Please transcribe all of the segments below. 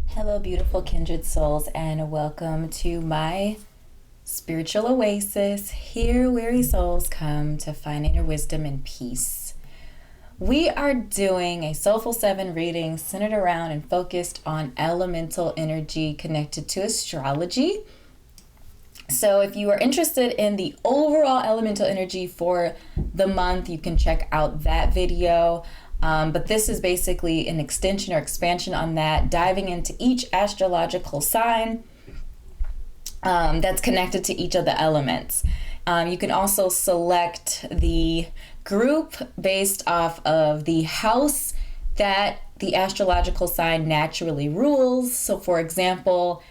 Hello, beautiful kindred souls, and welcome to my spiritual oasis. Here, weary souls come to find inner wisdom and peace. We are doing a Soulful 7 reading centered around and focused on elemental energy connected to astrology. So if you are interested in the overall elemental energy for the month, you can check out that video. But this is basically an extension or expansion on that, diving into each astrological sign that's connected to each of the elements. You can also select the group based off of the house that the astrological sign naturally rules. So for example,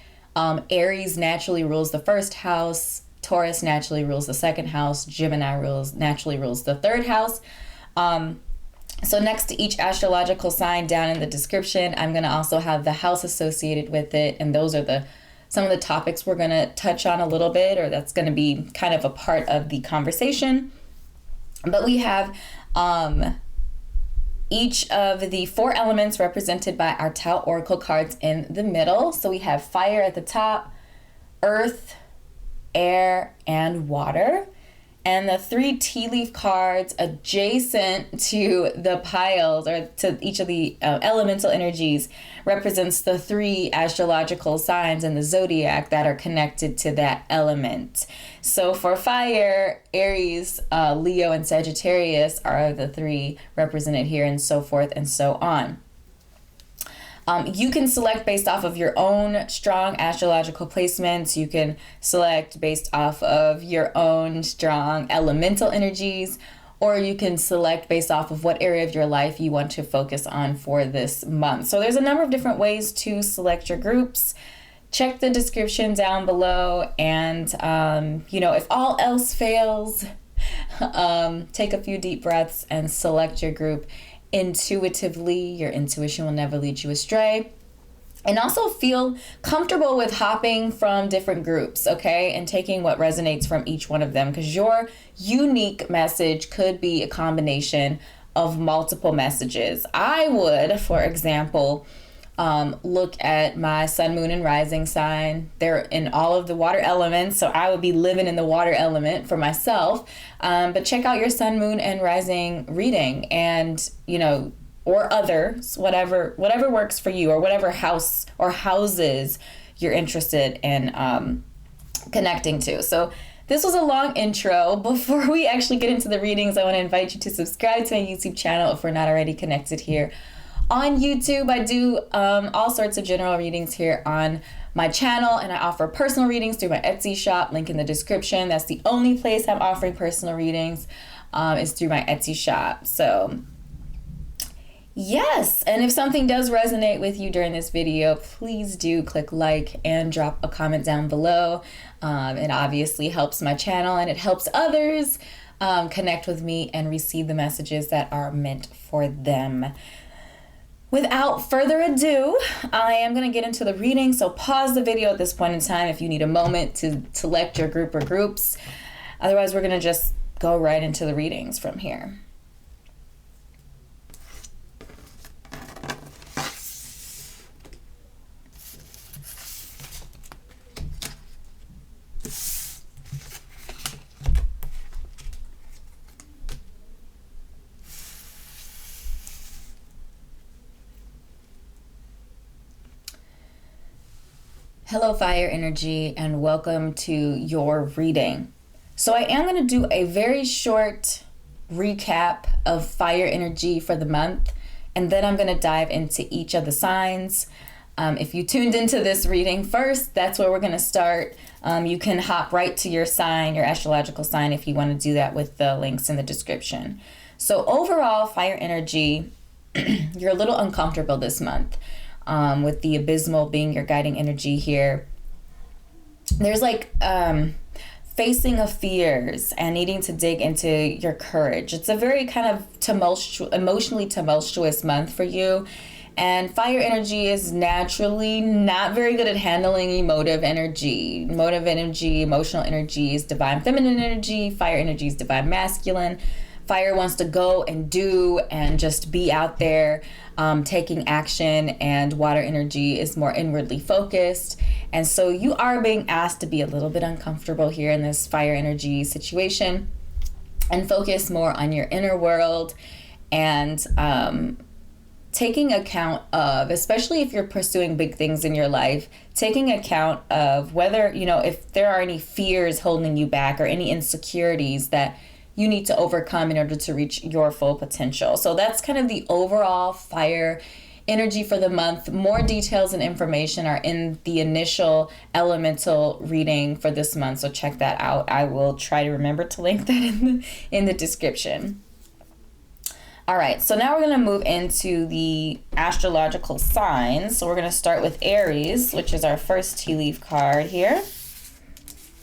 Aries naturally rules the first house, Taurus naturally rules the second house, Gemini naturally rules the third house. So next to each astrological sign down in the description, I'm going to also have the house associated with it. And those are some of the topics we're going to touch on a little bit, or that's going to be kind of a part of the conversation. But we have each of the 4 elements represented by our Tao Oracle cards in the middle. So we have fire at the top, earth, air, and water. And the 3 tea leaf cards adjacent to the piles, or to each of the elemental energies, represents the 3 astrological signs in the zodiac that are connected to that element. So for fire, Aries, Leo, and Sagittarius are the 3 represented here, and so forth and so on. You can select based off of your own strong astrological placements. You can select based off of your own strong elemental energies, or you can select based off of what area of your life you want to focus on for this month. So there's a number of different ways to select your groups. Check the description down below, and if all else fails, take a few deep breaths and select your group intuitively. Your intuition will never lead you astray. And also feel comfortable with hopping from different groups, okay? And taking what resonates from each one of them, because your unique message could be a combination of multiple messages. I would, for example, look at my sun, moon, and rising sign. They're in all of the water elements, so I would be living in the water element for myself. But check out your sun, moon, and rising reading, and or others, whatever works for you, or whatever house or houses you're interested in connecting to. So this was a long intro. Before we actually get into the readings, I want to invite you to subscribe to my YouTube channel if we're not already connected here. On YouTube, I do all sorts of general readings here on my channel, and I offer personal readings through my Etsy shop, link in the description. That's the only place I'm offering personal readings, is through my Etsy shop. So yes, and if something does resonate with you during this video, please do click like and drop a comment down below. It obviously helps my channel, and it helps others connect with me and receive the messages that are meant for them. Without further ado, I am going to get into the reading, so pause the video at this point in time if you need a moment to select your group or groups. Otherwise, we're going to just go right into the readings from here. Hello, fire energy, and welcome to your reading. So I am going to do a very short recap of fire energy for the month, and then I'm going to dive into each of the signs. If you tuned into this reading first, that's where we're going to start. You can hop right to your sign, your astrological sign, if you want to do that with the links in the description. So overall, fire energy, you're a little uncomfortable this month. With the abysmal being your guiding energy here. There's facing of fears and needing to dig into your courage. It's a very kind of emotionally tumultuous month for you. And fire energy is naturally not very good at handling emotive energy. Emotional energy is divine feminine energy. Fire energy is divine masculine. Fire wants to go and do and just be out there taking action, and water energy is more inwardly focused. And so you are being asked to be a little bit uncomfortable here in this fire energy situation and focus more on your inner world and taking account of, especially if you're pursuing big things in your life, taking account of whether, you know, if there are any fears holding you back or any insecurities that you need to overcome in order to reach your full potential. So that's kind of the overall fire energy for the month. More details and information are in the initial elemental reading for this month, so check that out. I will try to remember to link that in the description. All right, so now we're going to move into the astrological signs. So we're going to start with Aries, which is our first tea leaf card here.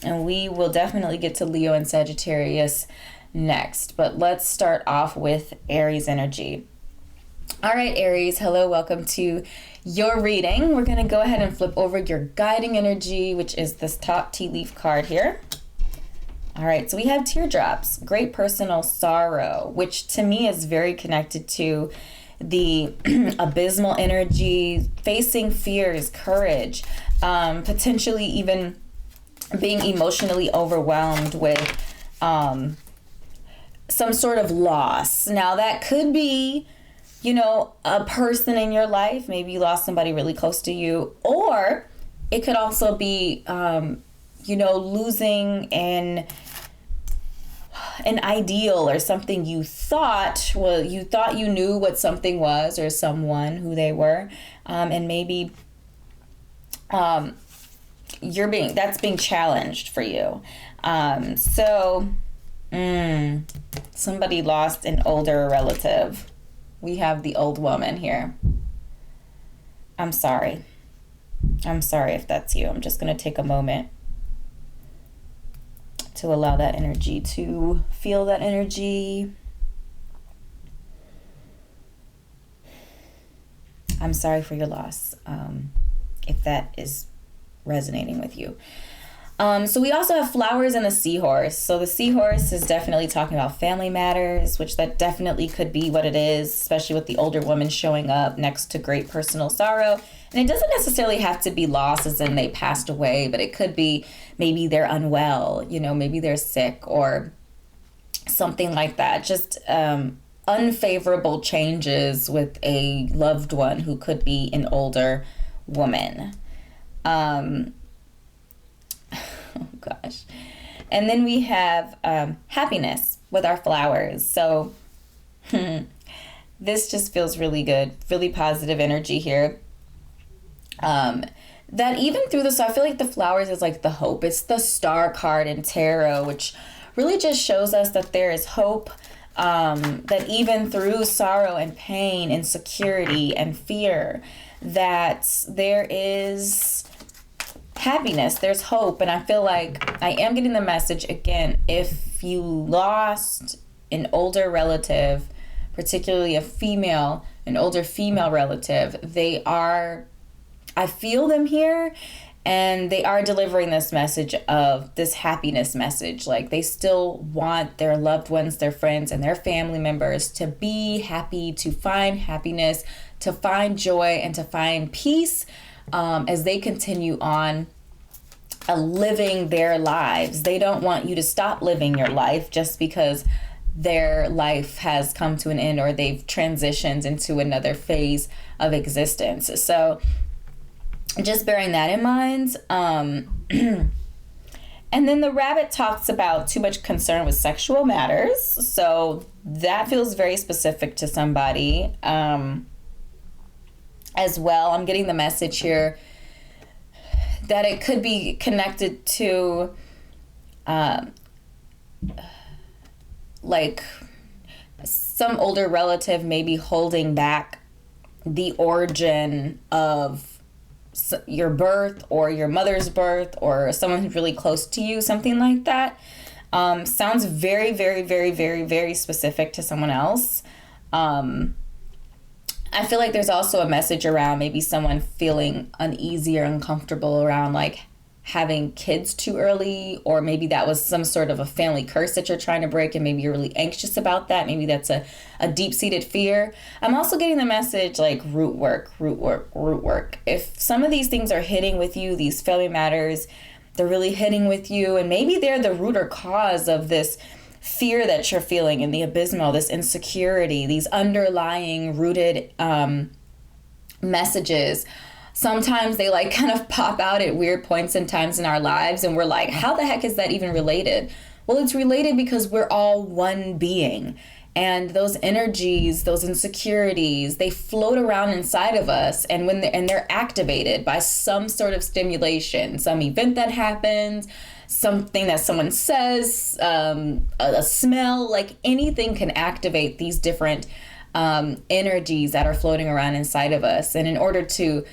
And we will definitely get to Leo and Sagittarius next, but let's start off with Aries energy. All right, Aries, hello, welcome to your reading. We're going to go ahead and flip over your guiding energy, which is this top tea leaf card here. All right, so we have teardrops, great personal sorrow, which to me is very connected to the abysmal energy, facing fears, courage, potentially even being emotionally overwhelmed with some sort of loss. Now that could be, you know, a person in your life. Maybe you lost somebody really close to you, or it could also be, you know, losing an ideal or something you thought, well, you thought you knew what something was or someone who they were, and maybe that's being challenged for you. Somebody lost an older relative. We have the old woman here. I'm sorry if that's you. I'm just going to take a moment to allow that energy to feel that energy. I'm sorry for your loss, if that is resonating with you. So we also have flowers and the seahorse. So the seahorse is definitely talking about family matters, which that definitely could be what it is, especially with the older woman showing up next to great personal sorrow. And it doesn't necessarily have to be loss as in they passed away, but it could be maybe they're unwell, you know, maybe they're sick or something like that. Just unfavorable changes with a loved one who could be an older woman. Oh gosh. And then we have happiness with our flowers. So this just feels really good, really positive energy here. That even through this, I feel like the flowers is like the hope. It's the star card in tarot, which really just shows us that there is hope, that even through sorrow and pain, insecurity and fear, that there is happiness, there's hope. And I feel like I am getting the message again, if you lost an older relative, particularly an older female relative, I feel them here, and they are delivering this message of this happiness message. Like they still want their loved ones, their friends, and their family members to be happy, to find happiness, to find joy, and to find peace as they continue on living their lives. They don't want you to stop living your life just because their life has come to an end or they've transitioned into another phase of existence. So just bearing that in mind. And then the rabbit talks about too much concern with sexual matters. So that feels very specific to somebody as well. I'm getting the message here that it could be connected to like some older relative maybe holding back the origin of your birth or your mother's birth or someone who's really close to you, something like that. Sounds very, very, very, very, very specific to someone else. I feel like there's also a message around maybe someone feeling uneasy or uncomfortable around like having kids too early, or maybe that was some sort of a family curse that you're trying to break, and maybe you're really anxious about that. Maybe that's a deep-seated fear. I'm also getting the message like root work. If some of these things are hitting with you, these family matters, they're really hitting with you, and maybe they're the root or cause of this fear that you're feeling in the abysmal, this insecurity, these underlying rooted messages. Sometimes they like kind of pop out at weird points and times in our lives, and we're like, how the heck is that even related? Well, it's related because we're all one being, and those energies, those insecurities, they float around inside of us, and they're activated by some sort of stimulation, some event that happens, something that someone says, a smell, like anything can activate these different energies that are floating around inside of us. And in order to,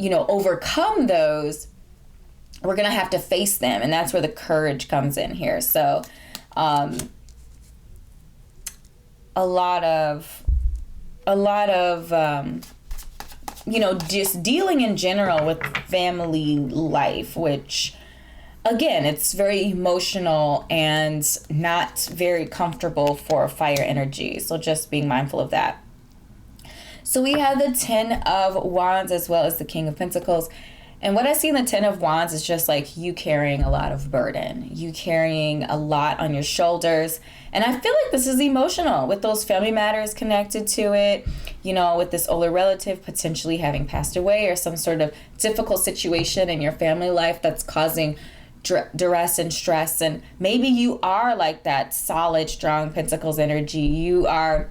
overcome those, we're going to have to face them. And that's where the courage comes in here. So a lot of just dealing in general with family life, which, again, it's very emotional and not very comfortable for fire energy. So just being mindful of that. So we have the 10 of Wands as well as the King of Pentacles. And what I see in the 10 of Wands is just like you carrying a lot of burden. You carrying a lot on your shoulders. And I feel like this is emotional with those family matters connected to it, with this older relative potentially having passed away, or some sort of difficult situation in your family life that's causing duress and stress. And maybe you are like that solid, strong Pentacles energy. You are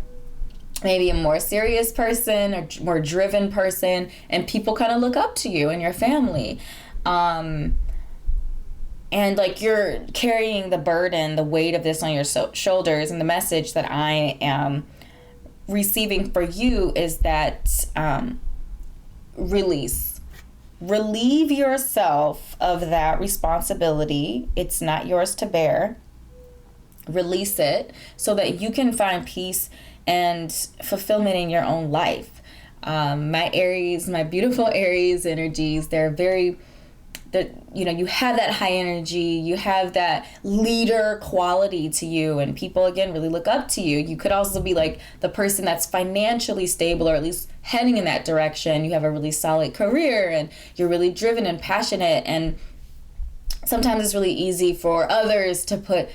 maybe a more serious person or more driven person, and people kind of look up to you and your family. And like you're carrying the burden, the weight of this on your shoulders. And the message that I am receiving for you is that release. Relieve yourself of that responsibility. It's not yours to bear. Release it so that you can find peace and fulfillment in your own life. My Aries, my beautiful Aries energies, you have that high energy, you have that leader quality to you, and people, again, really look up to you. You could also be like the person that's financially stable, or at least heading in that direction. You have a really solid career, and you're really driven and passionate, and sometimes it's really easy for others to put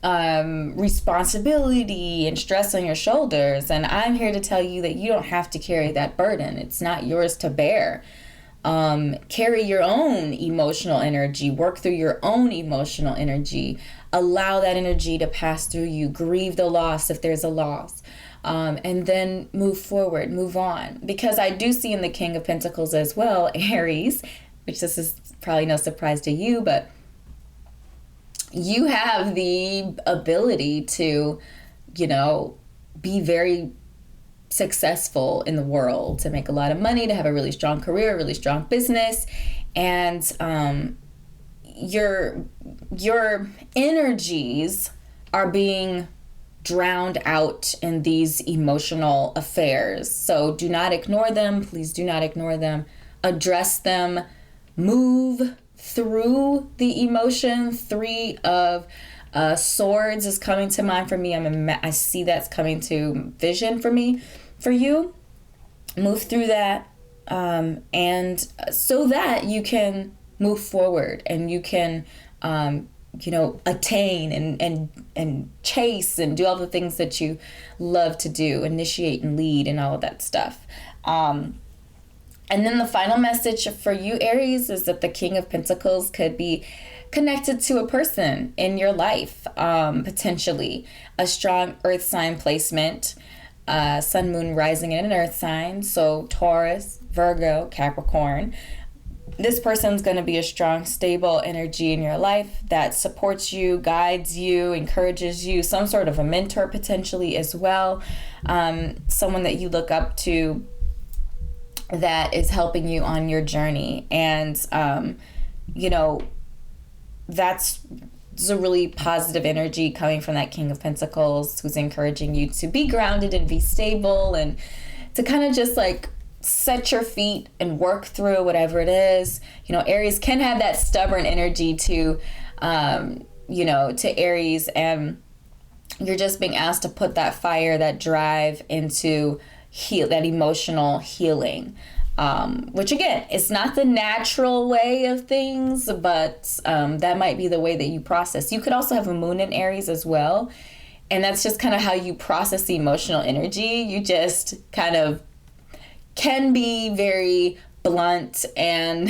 responsibility and stress on your shoulders. And I'm here to tell you that you don't have to carry that burden. It's not yours to bear. Carry your own emotional energy, work through your own emotional energy, allow that energy to pass through you, grieve the loss if there's a loss, and then move forward, move on. Because I do see in the King of Pentacles as well, Aries, which this is probably no surprise to you, but you have the ability to, be very successful in the world, to make a lot of money, to have a really strong career, a really strong business. And your energies are being drowned out in these emotional affairs. So do not ignore them. Please do not ignore them. Address them. Move through the emotion. 3 of Swords is coming to mind for me. I see that's coming to vision for me, for you. Move through that, and so that you can move forward and you can, attain and chase and do all the things that you love to do, initiate and lead and all of that stuff. And then the final message for you, Aries, is that the King of Pentacles could be connected to a person in your life, potentially. A strong earth sign placement, sun, moon, rising in an earth sign. So Taurus, Virgo, Capricorn. This person's going to be a strong, stable energy in your life that supports you, guides you, encourages you, some sort of a mentor potentially as well. Someone that you look up to that is helping you on your journey. And, that's a really positive energy coming from that King of Pentacles, who's encouraging you to be grounded and be stable, and to kind of just like set your feet and work through whatever it is. You know, Aries can have that stubborn energy to, you know, to Aries, and you're just being asked to put that fire, that drive into that emotional healing. Which again, it's not the natural way of things, but that might be the way that you process. You could also have a moon in Aries as well. And that's just kind of how you process the emotional energy. You just kind of can be very blunt and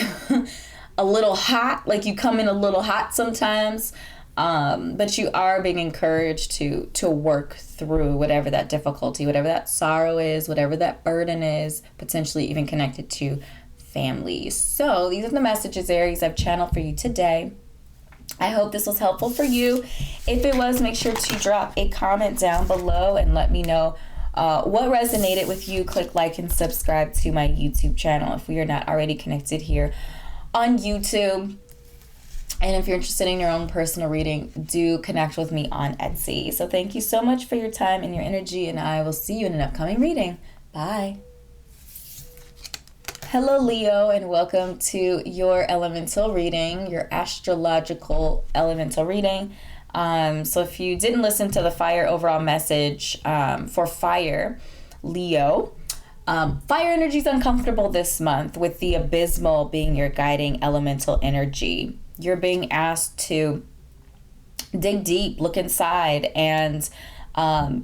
a little hot, like you come in a little hot sometimes. But you are being encouraged to work through whatever that difficulty, whatever that sorrow is, whatever that burden is, potentially even connected to family. So these are the messages, Aries, I've channeled for you today. I hope this was helpful for you. If it was, make sure to drop a comment down below and let me know what resonated with you. Click like and subscribe to my YouTube channel if we are not already connected here on YouTube. And if you're interested in your own personal reading, do connect with me on Etsy. So thank you so much for your time and your energy, and I will see you in an upcoming reading. Bye. Hello, Leo, and welcome to your elemental reading, your astrological elemental reading. So if you didn't listen to the fire overall message for fire, Leo, fire energy is uncomfortable this month, with the abysmal being your guiding elemental energy. You're being asked to dig deep, look inside, and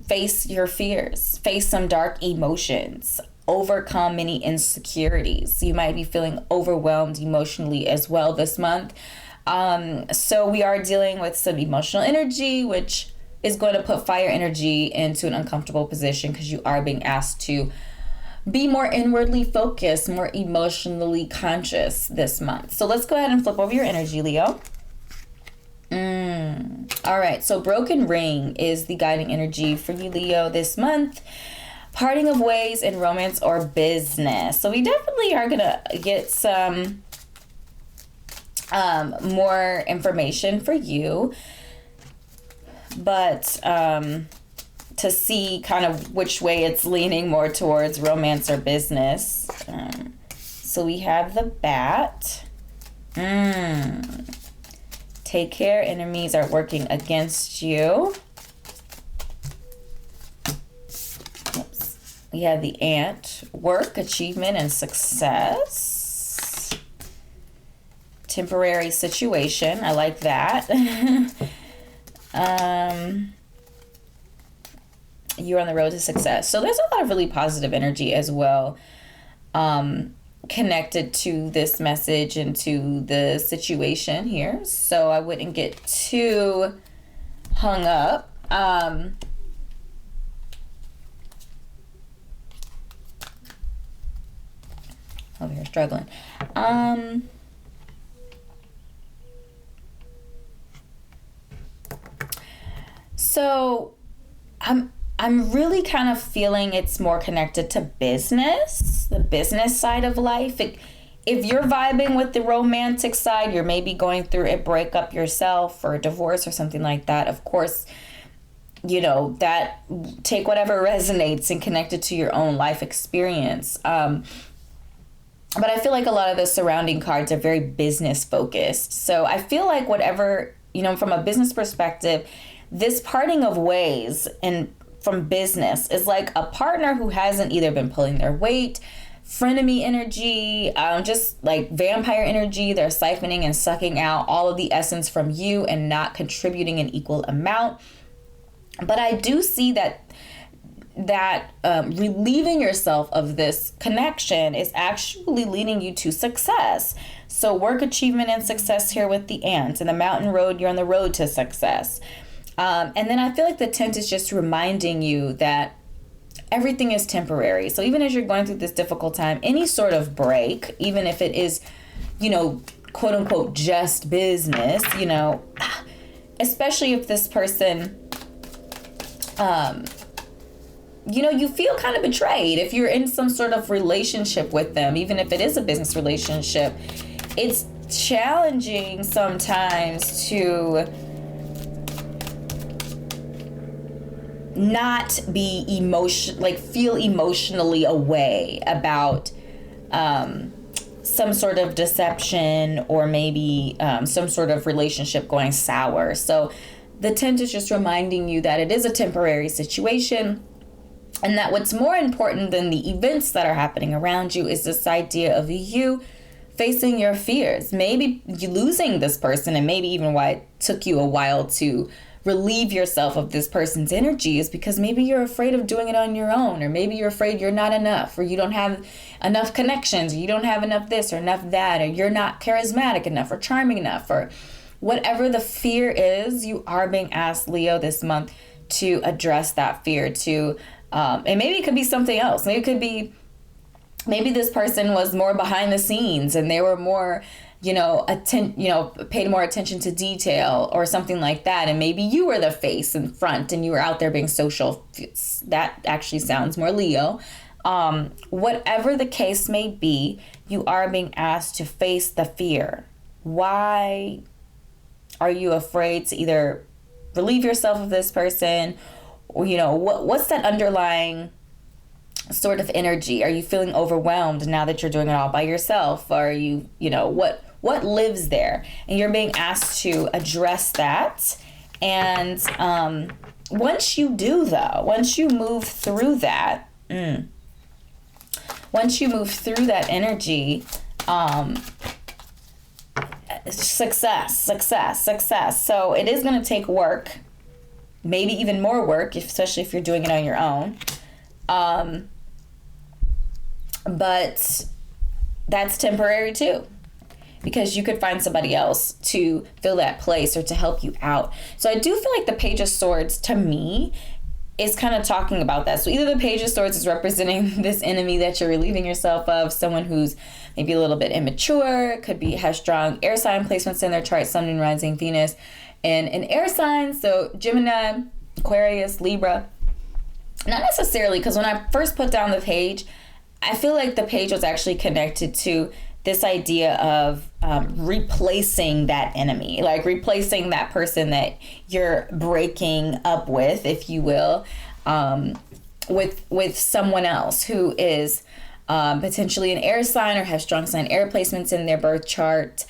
face your fears, face some dark emotions, overcome many insecurities. You might be feeling overwhelmed emotionally as well this month. So we are dealing with some emotional energy, which is going to put fire energy into an uncomfortable position because you are being asked to be more inwardly focused, more emotionally conscious this month. So let's go ahead and flip over your energy, Leo. All right, so broken ring is the guiding energy for you, Leo, this month. Parting of ways in romance or business. So we definitely are gonna get some more information for you, but to see kind of which way it's leaning more towards romance or business. So we have the bat. Take care, enemies are working against you. We have the ant, work, achievement, and success. Temporary situation, I like that. You're on the road to success. So there's a lot of really positive energy as well connected to this message and to the situation here. So I wouldn't get too hung up. Over here struggling. So I'm really kind of feeling it's more connected to business, the business side of life. If you're vibing with the romantic side, you're maybe going through a breakup yourself or a divorce or something like that. Of course, you know, that take whatever resonates and connect it to your own life experience. But I feel like a lot of the surrounding cards are very business focused. So I feel like whatever, you know, from a business perspective, this parting of ways and from business is like a partner who hasn't either been pulling their weight, frenemy energy, just like vampire energy. They're siphoning and sucking out all of the essence from you and not contributing an equal amount. But I do see that relieving yourself of this connection is actually leading you to success. So work, achievement, and success here with the ants. And the mountain road, you're on the road to success. And then I feel like the tent is just reminding you that everything is temporary. So even as you're going through this difficult time, any sort of break, even if it is, you know, quote unquote, just business, you know, especially if this person, you know, you feel kind of betrayed. If you're in some sort of relationship with them, even if it is a business relationship, it's challenging sometimes to not be feel emotionally away about some sort of deception, or maybe some sort of relationship going sour. So the 10th is just reminding you that it is a temporary situation, and that what's more important than the events that are happening around you is this idea of you facing your fears. Maybe you losing this person, and maybe even why it took you a while to relieve yourself of this person's energy is because maybe you're afraid of doing it on your own, or maybe you're afraid you're not enough, or you don't have enough connections, or you don't have enough this or enough that, or you're not charismatic enough or charming enough, or whatever the fear is. You are being asked, Leo, this month to address that fear, to and maybe it could be something else. Maybe it could be, maybe this person was more behind the scenes and they were more, paid more attention to detail or something like that. And maybe you were the face in front and you were out there being social. That actually sounds more Leo. Whatever the case may be, you are being asked to face the fear. Why are you afraid to either relieve yourself of this person, or, what's that underlying sort of energy? Are you feeling overwhelmed now that you're doing it all by yourself? Or are you, what lives there? And you're being asked to address that. And once you do, though, once you move through that energy, success. So it is going to take work, maybe even more work, especially if you're doing it on your own. But that's temporary too, because you could find somebody else to fill that place or to help you out. So I do feel like the Page of Swords, to me, is kind of talking about that. So either the Page of Swords is representing this enemy that you're relieving yourself of, someone who's maybe a little bit immature, could be has strong air sign placements in their chart, Sun and Rising Venus, and an air sign. So Gemini, Aquarius, Libra. Not necessarily, because when I first put down the page, I feel like the page was actually connected to this idea of replacing that enemy, like replacing that person that you're breaking up with, if you will, with someone else who is potentially an air sign or has strong sign air placements in their birth chart.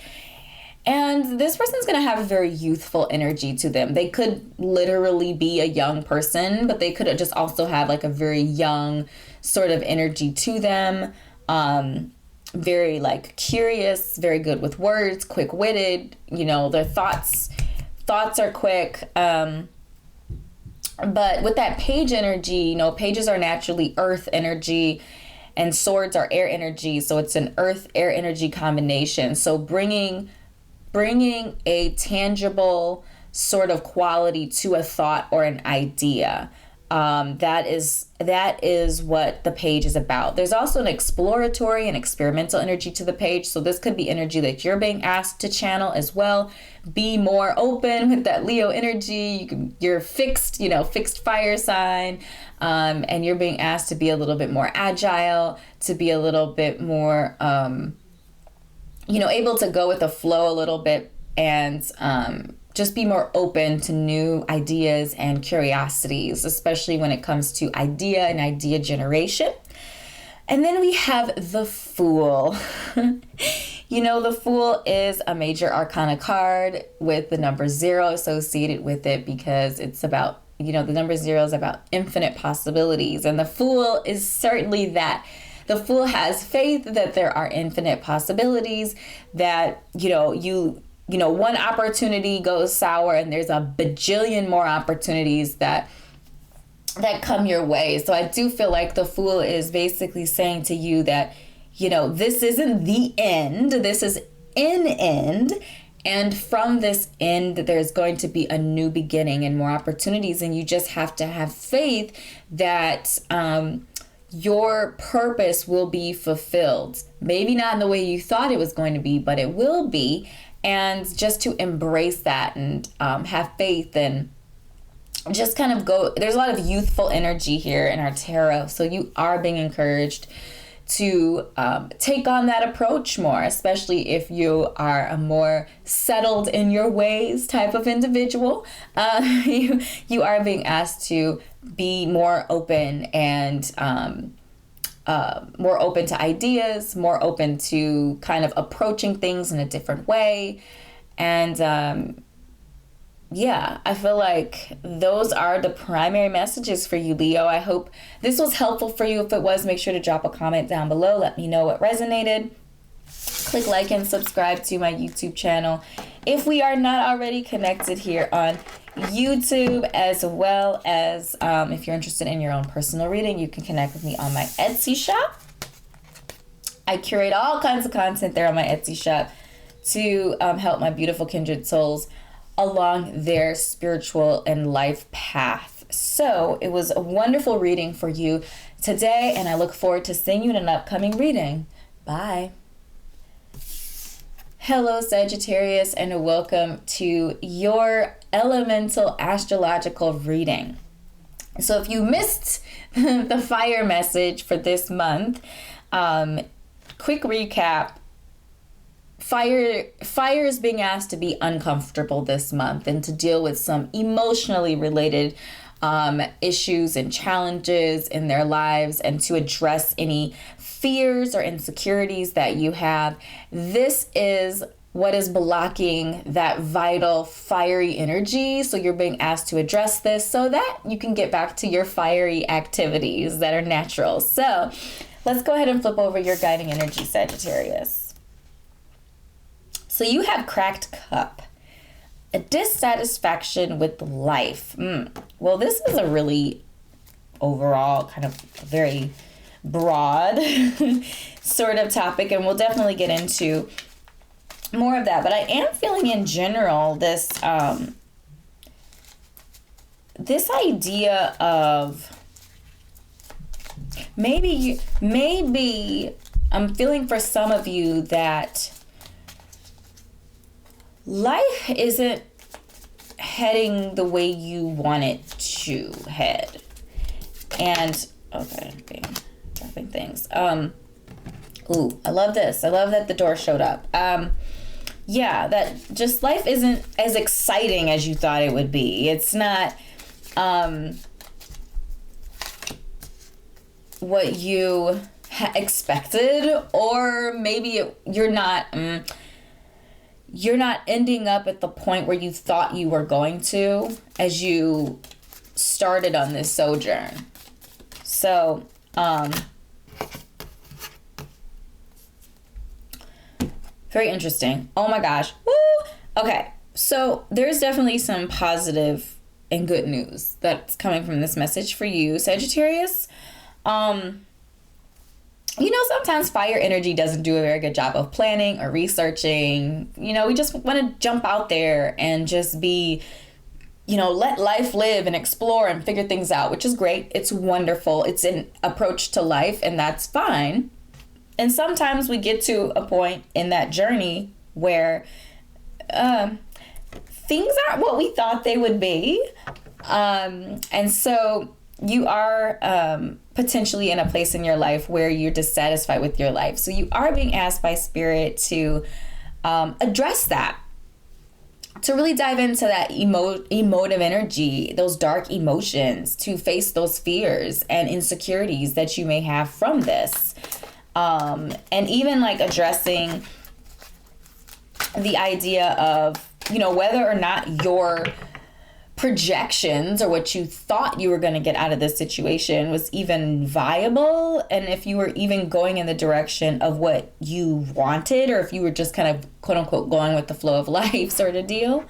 And this person's going to have a very youthful energy to them. They could literally be a young person, but they could just also have like a very young sort of energy to them. Very like curious, very good with words, quick-witted. Their thoughts are quick. But with that page energy, pages are naturally earth energy and swords are air energy. So it's an earth-air energy combination. So bringing a tangible sort of quality to a thought or an idea. That is what the page is about. There's also an exploratory and experimental energy to the page. So this could be energy that you're being asked to channel as well. Be more open with that Leo energy. You're fixed fire sign. And you're being asked to be a little bit more agile, to be a little bit more, able to go with the flow a little bit, and just be more open to new ideas and curiosities, especially when it comes to idea and idea generation. And then we have the Fool. The Fool is a major arcana card with the number 0 associated with it, because it's about, the number 0 is about infinite possibilities. And the Fool is certainly that. The Fool has faith that there are infinite possibilities, that, one opportunity goes sour and there's a bajillion more opportunities that come your way. So I do feel like the Fool is basically saying to you that, this isn't the end, this is an end. And from this end, there's going to be a new beginning and more opportunities. And you just have to have faith that, your purpose will be fulfilled. Maybe not in the way you thought it was going to be, but it will be. And just to embrace that and have faith and just kind of go. There's a lot of youthful energy here in our tarot. So you are being encouraged to take on that approach more, especially if you are a more settled in your ways type of individual. You are being asked to be more open and more open to ideas, more open to kind of approaching things in a different way. And yeah, I feel like those are the primary messages for you, Leo. I hope this was helpful for you. If it was, make sure to drop a comment down below. Let me know what resonated. Click like and subscribe to my YouTube channel if we are not already connected here on YouTube, as well as if you're interested in your own personal reading, you can connect with me on my Etsy shop. I curate all kinds of content there on my Etsy shop to help my beautiful kindred souls along their spiritual and life path. So it was a wonderful reading for you today, and I look forward to seeing you in an upcoming reading. Bye. Hello, Sagittarius, and welcome to your elemental astrological reading. So if you missed the fire message for this month, quick recap. Fire is being asked to be uncomfortable this month and to deal with some emotionally related issues and challenges in their lives, and to address any fears or insecurities that you have. This is what is blocking that vital fiery energy. So you're being asked to address this so that you can get back to your fiery activities that are natural. So let's go ahead and flip over your guiding energy, Sagittarius. So you have cracked cup, a dissatisfaction with life. Well, this is a really overall kind of very broad sort of topic, and we'll definitely get into more of that. But I am feeling in general this this idea of maybe I'm feeling for some of you that life isn't heading the way you want it to head. And okay, dropping things. Ooh, I love this. I love that the door showed up. Yeah, that just life isn't as exciting as you thought it would be. It's not what you expected, or maybe you're not ending up at the point where you thought you were going to as you started on this sojourn. So, very interesting. Oh my gosh. Woo! Okay. So there's definitely some positive and good news that's coming from this message for you, Sagittarius. Sometimes fire energy doesn't do a very good job of planning or researching. We just want to jump out there and just be, let life live and explore and figure things out, which is great. It's wonderful. It's an approach to life, and that's fine. And sometimes we get to a point in that journey where things aren't what we thought they would be. And so you are potentially in a place in your life where you're dissatisfied with your life. So you are being asked by Spirit to address that, to really dive into that emotive energy, those dark emotions, to face those fears and insecurities that you may have from this. And even like addressing the idea of, whether or not your projections or what you thought you were going to get out of this situation was even viable, and if you were even going in the direction of what you wanted, or if you were just kind of quote unquote going with the flow of life sort of deal.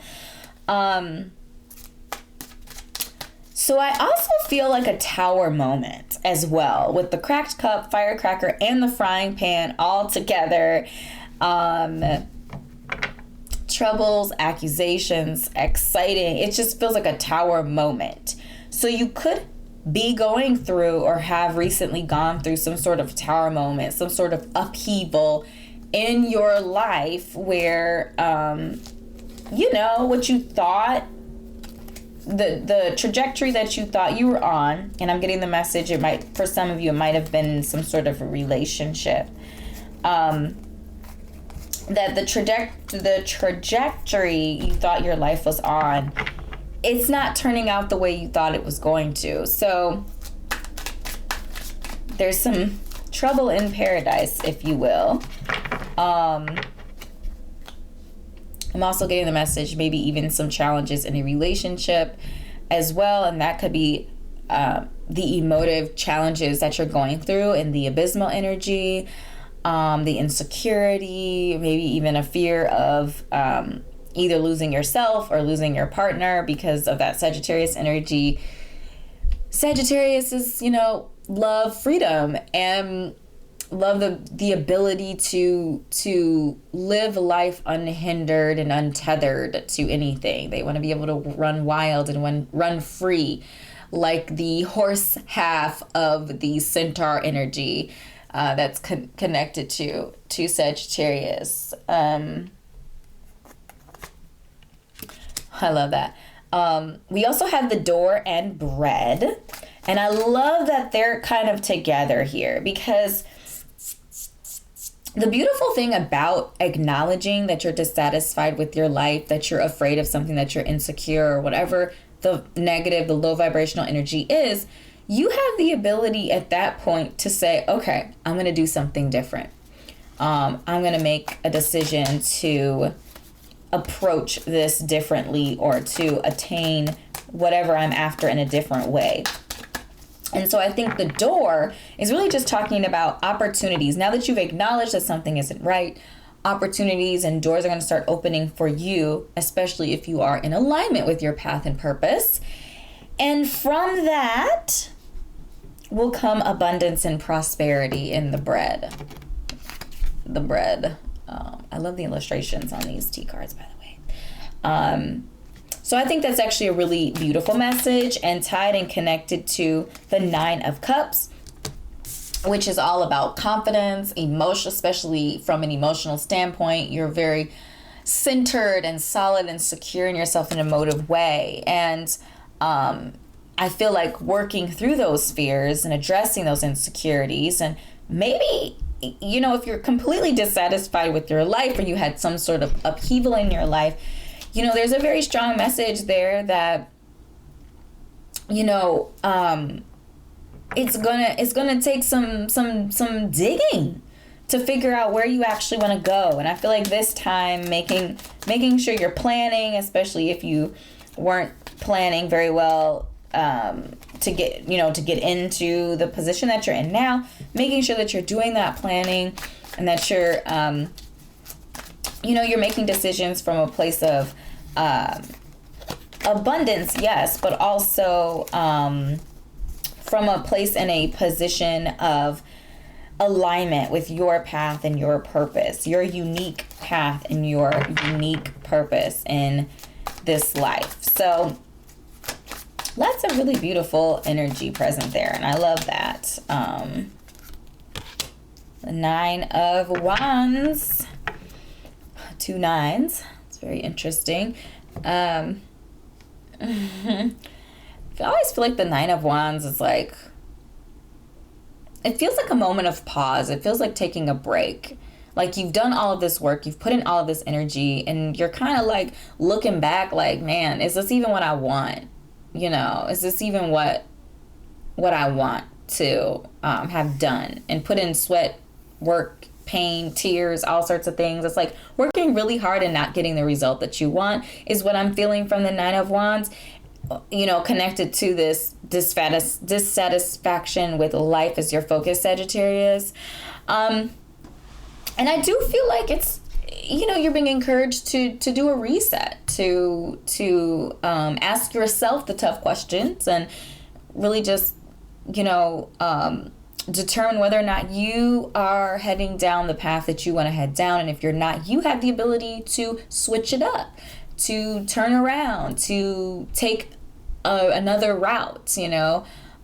So I also feel like a tower moment as well, with the cracked cup, firecracker, and the frying pan all together. Troubles, accusations, exciting. It just feels like a tower moment. So you could be going through or have recently gone through some sort of tower moment, some sort of upheaval in your life where, what you thought, the trajectory that you thought you were on, and I'm getting the message, for some of you, it might have been some sort of a relationship, that the trajectory you thought your life was on it's not turning out the way you thought it was going to. So there's some trouble in paradise, if you will. I'm also getting the message, maybe even some challenges in a relationship as well. And that could be the emotive challenges that you're going through, and the abysmal energy, the insecurity, maybe even a fear of either losing yourself or losing your partner because of that Sagittarius energy. Sagittarius is, love freedom and love the ability to live life unhindered and untethered to anything. They want to be able to run wild and run free, like the horse half of the centaur energy that's connected to Sagittarius. I love that. We also have the door and bread. And I love that they're kind of together here, because the beautiful thing about acknowledging that you're dissatisfied with your life, that you're afraid of something, that you're insecure, or whatever the negative, the low vibrational energy is, you have the ability at that point to say, okay, I'm going to do something different. I'm going to make a decision to approach this differently, or to attain whatever I'm after in a different way. And so I think the door is really just talking about opportunities. Now that you've acknowledged that something isn't right, opportunities and doors are going to start opening for you, especially if you are in alignment with your path and purpose. And from that will come abundance and prosperity in the bread. The bread. I love the illustrations on these tea cards, by the way. So I think that's actually a really beautiful message, and tied and connected to the 9 of Cups, which is all about confidence, emotion, especially from an emotional standpoint. You're very centered and solid and secure in yourself in an emotive way. And I feel like working through those fears and addressing those insecurities, and maybe, if you're completely dissatisfied with your life, or you had some sort of upheaval in your life, there's a very strong message there that, it's gonna take some digging to figure out where you actually want to go. And I feel like this time making sure you're planning, especially if you weren't planning very well to get into the position that you're in now, making sure that you're doing that planning, and that you're you're making decisions from a place of abundance, yes, but also from a place and a position of alignment with your path and your purpose, your unique path and your unique purpose in this life. So lots of really beautiful energy present there, and I love that. The 9 of Wands, 2 9s. It's very interesting. I always feel like the 9 of Wands is like, it feels like a moment of pause. It feels like taking a break. Like, you've done all of this work, you've put in all of this energy, and you're kind of like looking back like, man, is this even what I want? Is this even what I want to have done and put in sweat, work, pain, tears, all sorts of things. It's like working really hard and not getting the result that you want is what I'm feeling from the 9 of Wands, connected to this dissatisfaction with life as your focus, Sagittarius. And I do feel like it's, you're being encouraged to do a reset, to ask yourself the tough questions, and really just, determine whether or not you are heading down the path that you want to head down. And if you're not, you have the ability to switch it up, to turn around, to take another route,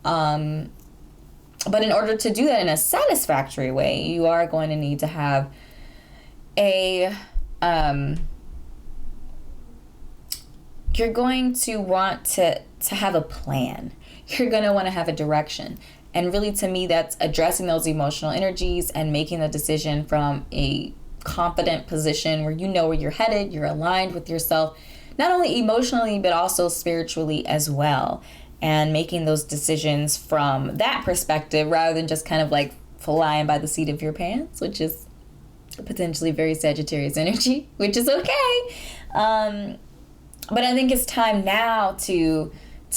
but in order to do that in a satisfactory way, you are going to need to have you're going to want to have a plan. You're going to want to have a direction. And really, to me, that's addressing those emotional energies and making the decision from a confident position where you know where you're headed, you're aligned with yourself, not only emotionally, but also spiritually as well. And making those decisions from that perspective rather than just kind of like flying by the seat of your pants, which is potentially very Sagittarius energy, which is okay. But I think it's time now to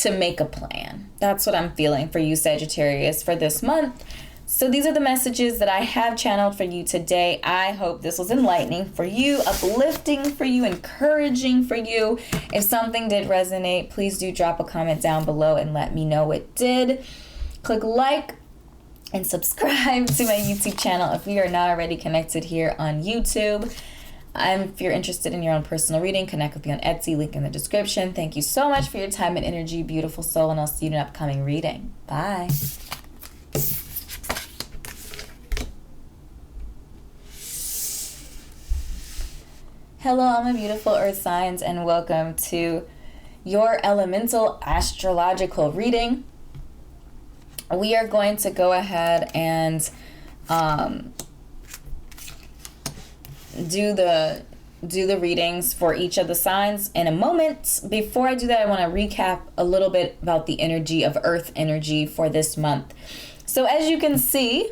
make a plan. That's what I'm feeling for you, Sagittarius, for this month. So these are the messages that I have channeled for you today. I hope this was enlightening for you, uplifting for you, encouraging for you. If something did resonate, please do drop a comment down below and let me know it did. Click like and subscribe to my YouTube channel if you are not already connected here on YouTube. If you're interested in your own personal reading, connect with me on Etsy, link in the description. Thank you so much for your time and energy, beautiful soul, and I'll see you in an upcoming reading. Bye. Hello, all my beautiful earth signs, and welcome to your elemental astrological reading. We are going to go ahead and do the readings for each of the signs in a moment. Before I do that, I want to recap a little bit about the energy of earth energy for this month. So as you can see,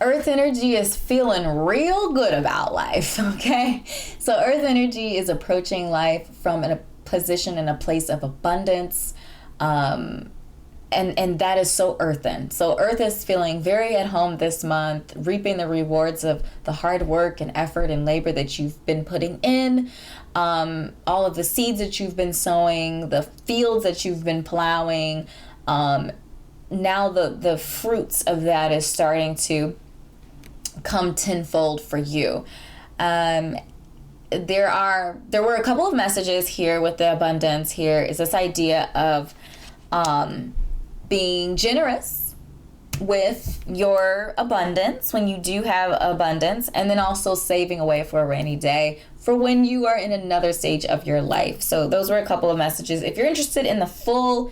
earth energy is feeling real good about life, okay? So earth energy is approaching life from a position and a place of abundance, and that is so earthen. So earth is feeling very at home this month, reaping the rewards of the hard work and effort and labor that you've been putting in, all of the seeds that you've been sowing, the fields that you've been plowing. Now the fruits of that is starting to come tenfold for you. There were a couple of messages here with the abundance. Here is this idea of being generous with your abundance when you do have abundance, and then also saving away for a rainy day for when you are in another stage of your life. So those were a couple of messages. If you're interested in the full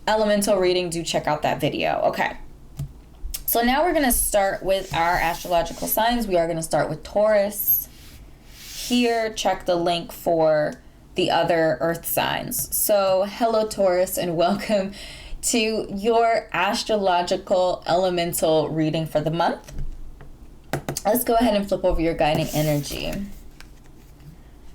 elemental reading, do check out that video. Okay. So now we're going to start with our astrological signs. We are going to start with Taurus. Here, check the link for the other earth signs. So hello, Taurus, and welcome to your astrological elemental reading for the month. Let's go ahead and flip over your guiding energy.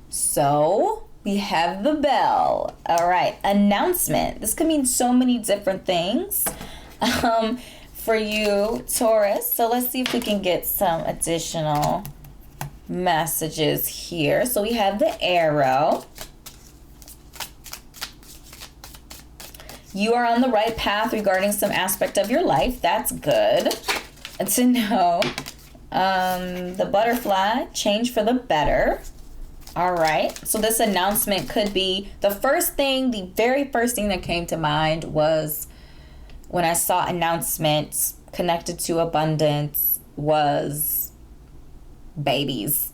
So we have the bell. All right, announcement. This could mean so many different things. For you, Taurus. So let's see if we can get some additional messages here. So we have the arrow. You are on the right path regarding some aspect of your life. That's good to know. The butterfly, change for the better. All right. So this announcement could be the very first thing that came to mind was when I saw announcements connected to abundance was babies,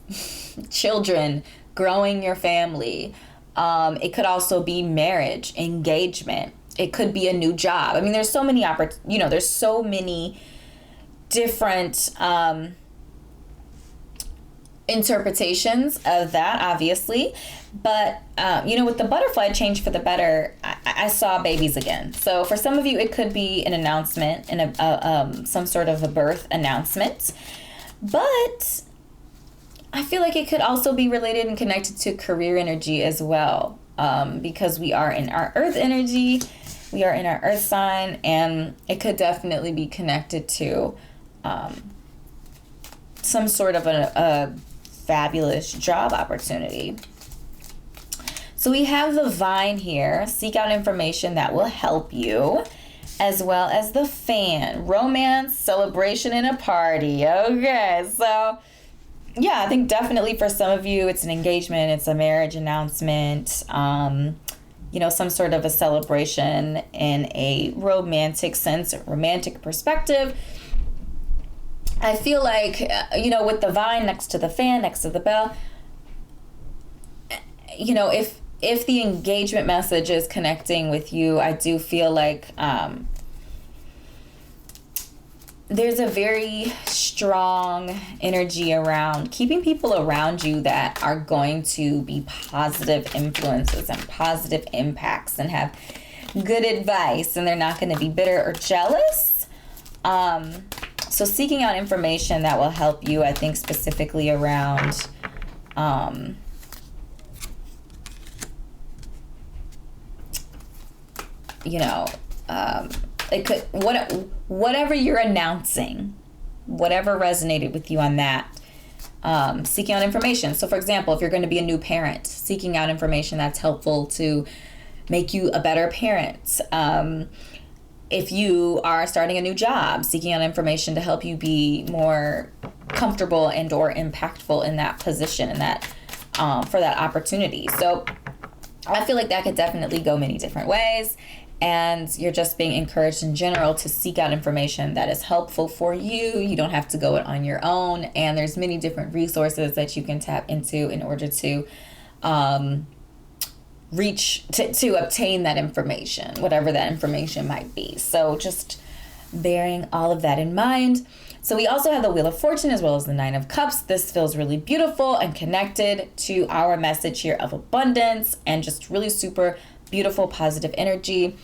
children, growing your family. It could also be marriage, engagement. It could be a new job. I mean, there's so many there's so many different interpretations of that, obviously. But, with the butterfly change for the better, I saw babies again. So for some of you, it could be an announcement and some sort of a birth announcement. But I feel like it could also be related and connected to career energy as well, because we are in our earth energy, we are in our earth sign, and it could definitely be connected to some sort of a fabulous job opportunity. So we have the vine here, seek out information that will help you, as well as the fan, romance, celebration, and a party. Okay, so yeah, I think definitely for some of you, it's an engagement, it's a marriage announcement, some sort of a celebration in a romantic sense, romantic perspective. I feel like, with the vine next to the fan, next to the bell, if the engagement message is connecting with you, I do feel like there's a very strong energy around keeping people around you that are going to be positive influences and positive impacts and have good advice, and they're not going to be bitter or jealous. So seeking out information that will help you, I think specifically around it could, whatever you're announcing, whatever resonated with you on that, seeking out information. So for example, if you're going to be a new parent, seeking out information that's helpful to make you a better parent. If you are starting a new job, seeking out information to help you be more comfortable and or impactful in that position and that for that opportunity. So I feel like that could definitely go many different ways. And you're just being encouraged in general to seek out information that is helpful for you. You don't have to go it on your own. And there's many different resources that you can tap into in order to to obtain that information, whatever that information might be. So just bearing all of that in mind. So we also have the Wheel of Fortune as well as the Nine of Cups. This feels really beautiful and connected to our message here of abundance and just really super beautiful, positive energy.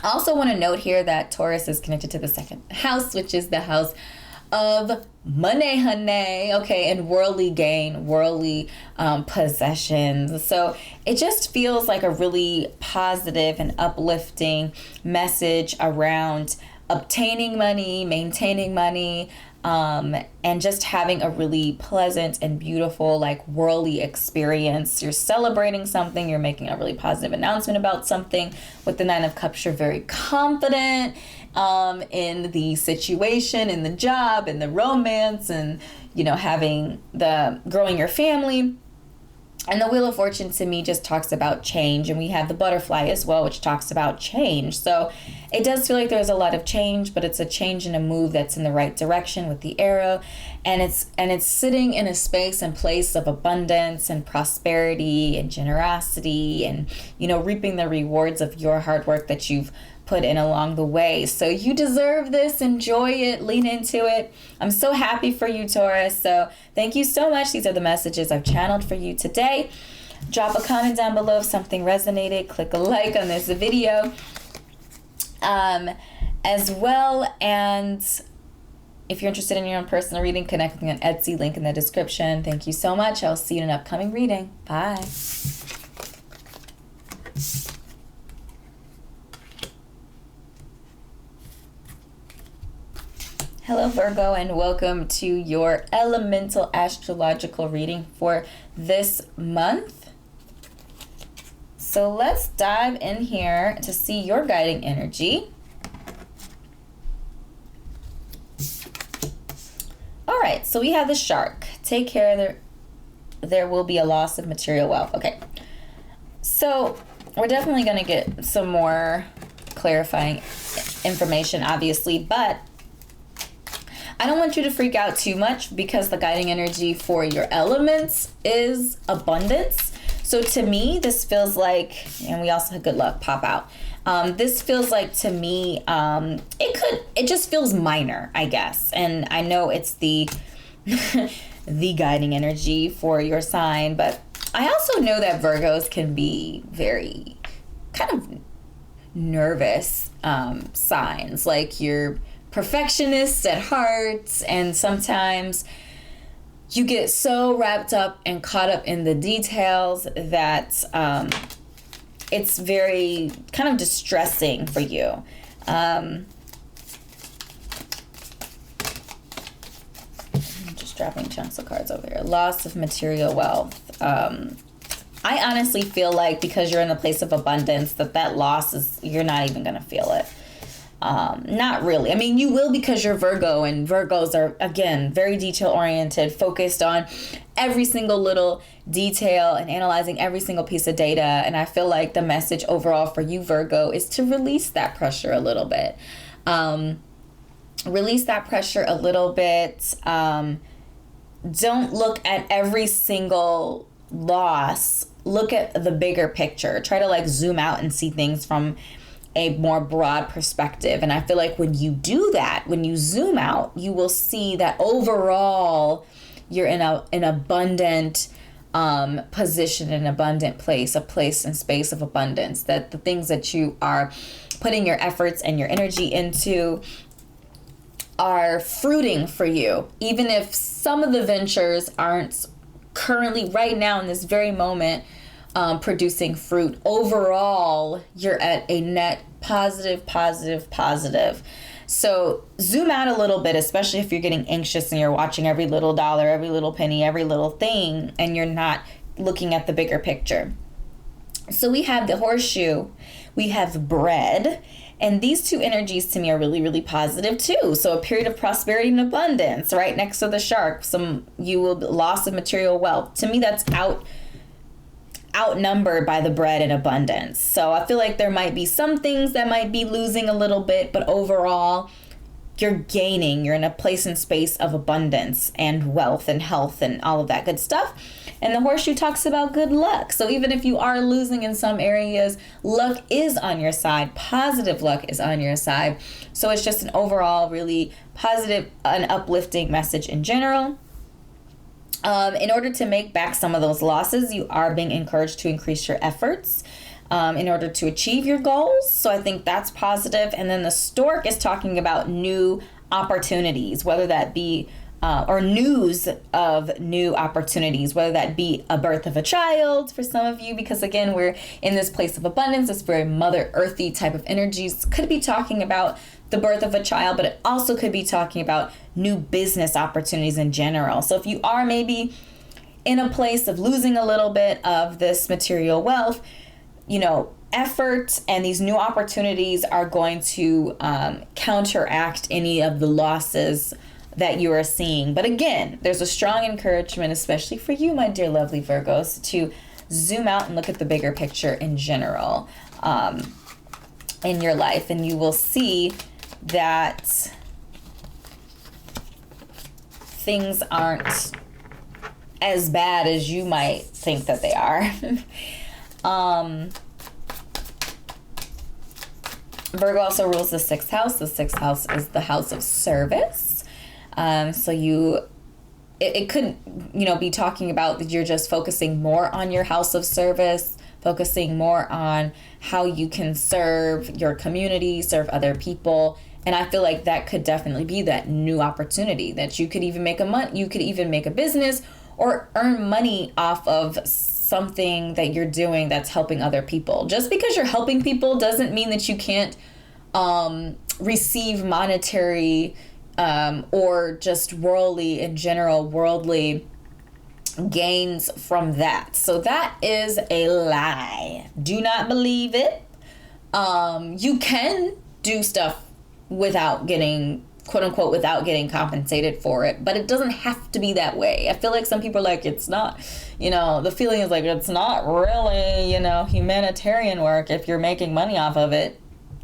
I also want to note here that Taurus is connected to the second house, which is the house of money, honey, okay, and worldly gain, worldly possessions. So it just feels like a really positive and uplifting message around obtaining money, maintaining money, and just having a really pleasant and beautiful, like, worldly experience. You're celebrating something, you're making a really positive announcement about something. With the Nine of Cups, you're very confident in the situation, in the job, in the romance, and, having growing your family. And the Wheel of Fortune to me just talks about change. And we have the butterfly as well, which talks about change. So it does feel like there's a lot of change, but it's a change and a move that's in the right direction with the arrow. And it's sitting in a space and place of abundance and prosperity and generosity and, reaping the rewards of your hard work that you've put in along the way. So you deserve this. Enjoy it. Lean into it. I'm so happy for you, Taurus. So thank you so much. These are the messages I've channeled for you today. Drop a comment down below if something resonated. Click a like on this video as well. And if you're interested in your own personal reading, connect with me on Etsy, link in the description. Thank you so much. I'll see you in an upcoming reading. Bye. Hello, Virgo, and welcome to your elemental astrological reading for this month. So let's dive in here to see your guiding energy. All right, so we have the shark. Take care, there will be a loss of material wealth. Okay, so we're definitely going to get some more clarifying information, obviously, but I don't want you to freak out too much because the guiding energy for your elements is abundance. So to me, this feels like, and we also had good luck pop out. This feels like, to me, it just feels minor, I guess. And I know it's the the guiding energy for your sign, but I also know that Virgos can be very kind of nervous signs. Like, you're perfectionists at heart, and sometimes you get so wrapped up and caught up in the details that it's very kind of distressing for you. I'm just dropping chunks of cards over here. Loss of material wealth. I honestly feel like because you're in a place of abundance, that loss is, you're not even going to feel it. Not really. I mean, you will, because you're Virgo, and Virgos are, again, very detail-oriented, focused on every single little detail and analyzing every single piece of data. And I feel like the message overall for you, Virgo, is to release that pressure a little bit. Release that pressure a little bit. Don't look at every single loss. Look at the bigger picture. Try to, like, zoom out and see things from a more broad perspective. And I feel like when you do that, when you zoom out, you will see that overall you're in an abundant position, an abundant place, a place and space of abundance, that the things that you are putting your efforts and your energy into are fruiting for you. Even if some of the ventures aren't currently right now in this very moment producing fruit, overall you're at a net positive. So zoom out a little bit, especially if you're getting anxious and you're watching every little dollar, every little penny, every little thing, and you're not looking at the bigger picture. So we have the horseshoe, we have bread, and these two energies to me are really, really positive too. So a period of prosperity and abundance, right next to the shark. Loss of material wealth. To me, that's outnumbered by the bread and abundance. So I feel like there might be some things that might be losing a little bit, but overall you're gaining. You're in a place and space of abundance and wealth and health and all of that good stuff. And the horseshoe talks about good luck. So even if you are losing in some areas, luck is on your side. Positive luck is on your side. So it's just an overall really positive and uplifting message in general. In order to make back some of those losses, you are being encouraged to increase your efforts in order to achieve your goals. So I think that's positive. And then the stork is talking about new opportunities, whether that be or news of new opportunities, whether that be a birth of a child for some of you, because again, we're in this place of abundance, this very Mother Earthy type of energies. Could be talking about the birth of a child, but it also could be talking about new business opportunities in general. So if you are maybe in a place of losing a little bit of this material wealth, effort and these new opportunities are going to counteract any of the losses that you are seeing. But again, there's a strong encouragement, especially for you, my dear lovely Virgos, to zoom out and look at the bigger picture in general in your life, and you will see that things aren't as bad as you might think that they are. Virgo also rules the 6th house. The 6th house is the house of service. So it could, be talking about that you're just focusing more on your house of service, focusing more on how you can serve your community, serve other people. And I feel like that could definitely be that new opportunity that you could even make a business or earn money off of something that you're doing that's helping other people. Just because you're helping people doesn't mean that you can't receive monetary or just worldly gains from that. So that is a lie. Do not believe it. You can do stuff without getting, quote unquote, without getting compensated for it, but it doesn't have to be that way. I feel like some people are like, it's not, the feeling is like, it's not really, humanitarian work if you're making money off of it.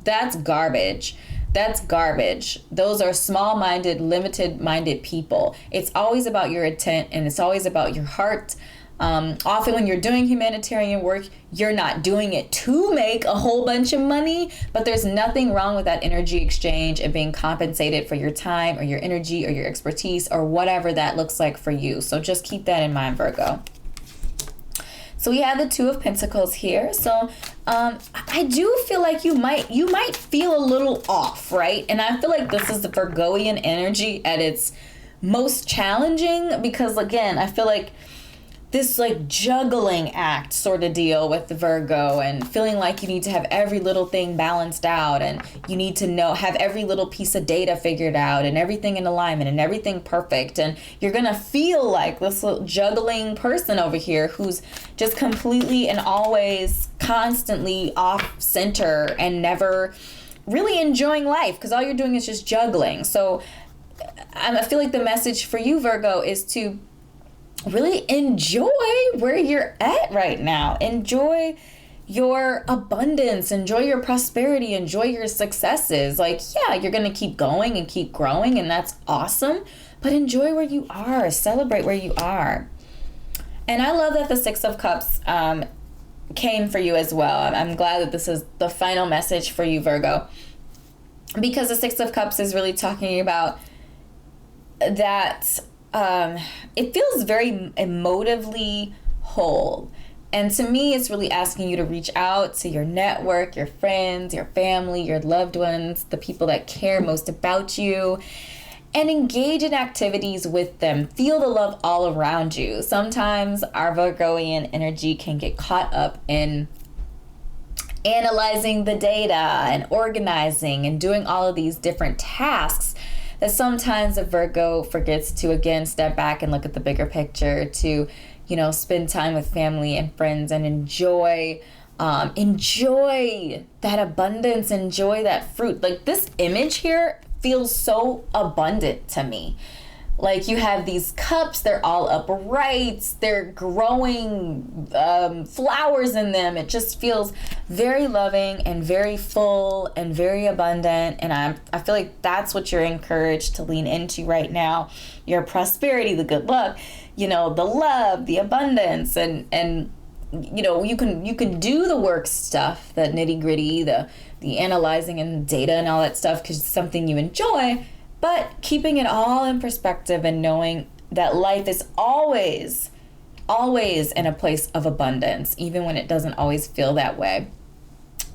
That's garbage. That's garbage. Those are small-minded, limited-minded people. It's always about your intent, and it's always about your heart. Often when you're doing humanitarian work, you're not doing it to make a whole bunch of money, but there's nothing wrong with that energy exchange and being compensated for your time or your energy or your expertise or whatever that looks like for you. So just keep that in mind, Virgo. So we have the 2 of Pentacles here. So I do feel like you might feel a little off, right? And I feel like this is the Virgoian energy at its most challenging, because again, I feel like this juggling act sort of deal with the Virgo, and feeling like you need to have every little thing balanced out, and you need to have every little piece of data figured out, and everything in alignment, and everything perfect. And you're gonna feel like this little juggling person over here who's just completely and always constantly off center and never really enjoying life, because all you're doing is just juggling. So I feel like the message for you, Virgo, is to really enjoy where you're at right now. Enjoy your abundance, enjoy your prosperity, enjoy your successes. You're going to keep going and keep growing, and that's awesome, but enjoy where you are, celebrate where you are. And I love that the 6 of Cups came for you as well. I'm glad that this is the final message for you, Virgo, because the Six of Cups is really talking about that it feels very emotively whole. And to me, it's really asking you to reach out to your network, your friends, your family, your loved ones, the people that care most about you, and engage in activities with them. Feel the love all around you. Sometimes our Virgoian energy can get caught up in analyzing the data and organizing and doing all of these different tasks that sometimes a Virgo forgets to, again, step back and look at the bigger picture, to spend time with family and friends and enjoy that abundance, enjoy that fruit. Like, this image here feels so abundant to me. Like, you have these cups, they're all upright, they're growing flowers in them. It just feels very loving and very full and very abundant. And I feel like that's what you're encouraged to lean into right now. Your prosperity, the good luck, the love, the abundance, and you can do the work stuff, the nitty gritty, the analyzing and data and all that stuff, because it's something you enjoy. But keeping it all in perspective and knowing that life is always in a place of abundance, even when it doesn't always feel that way.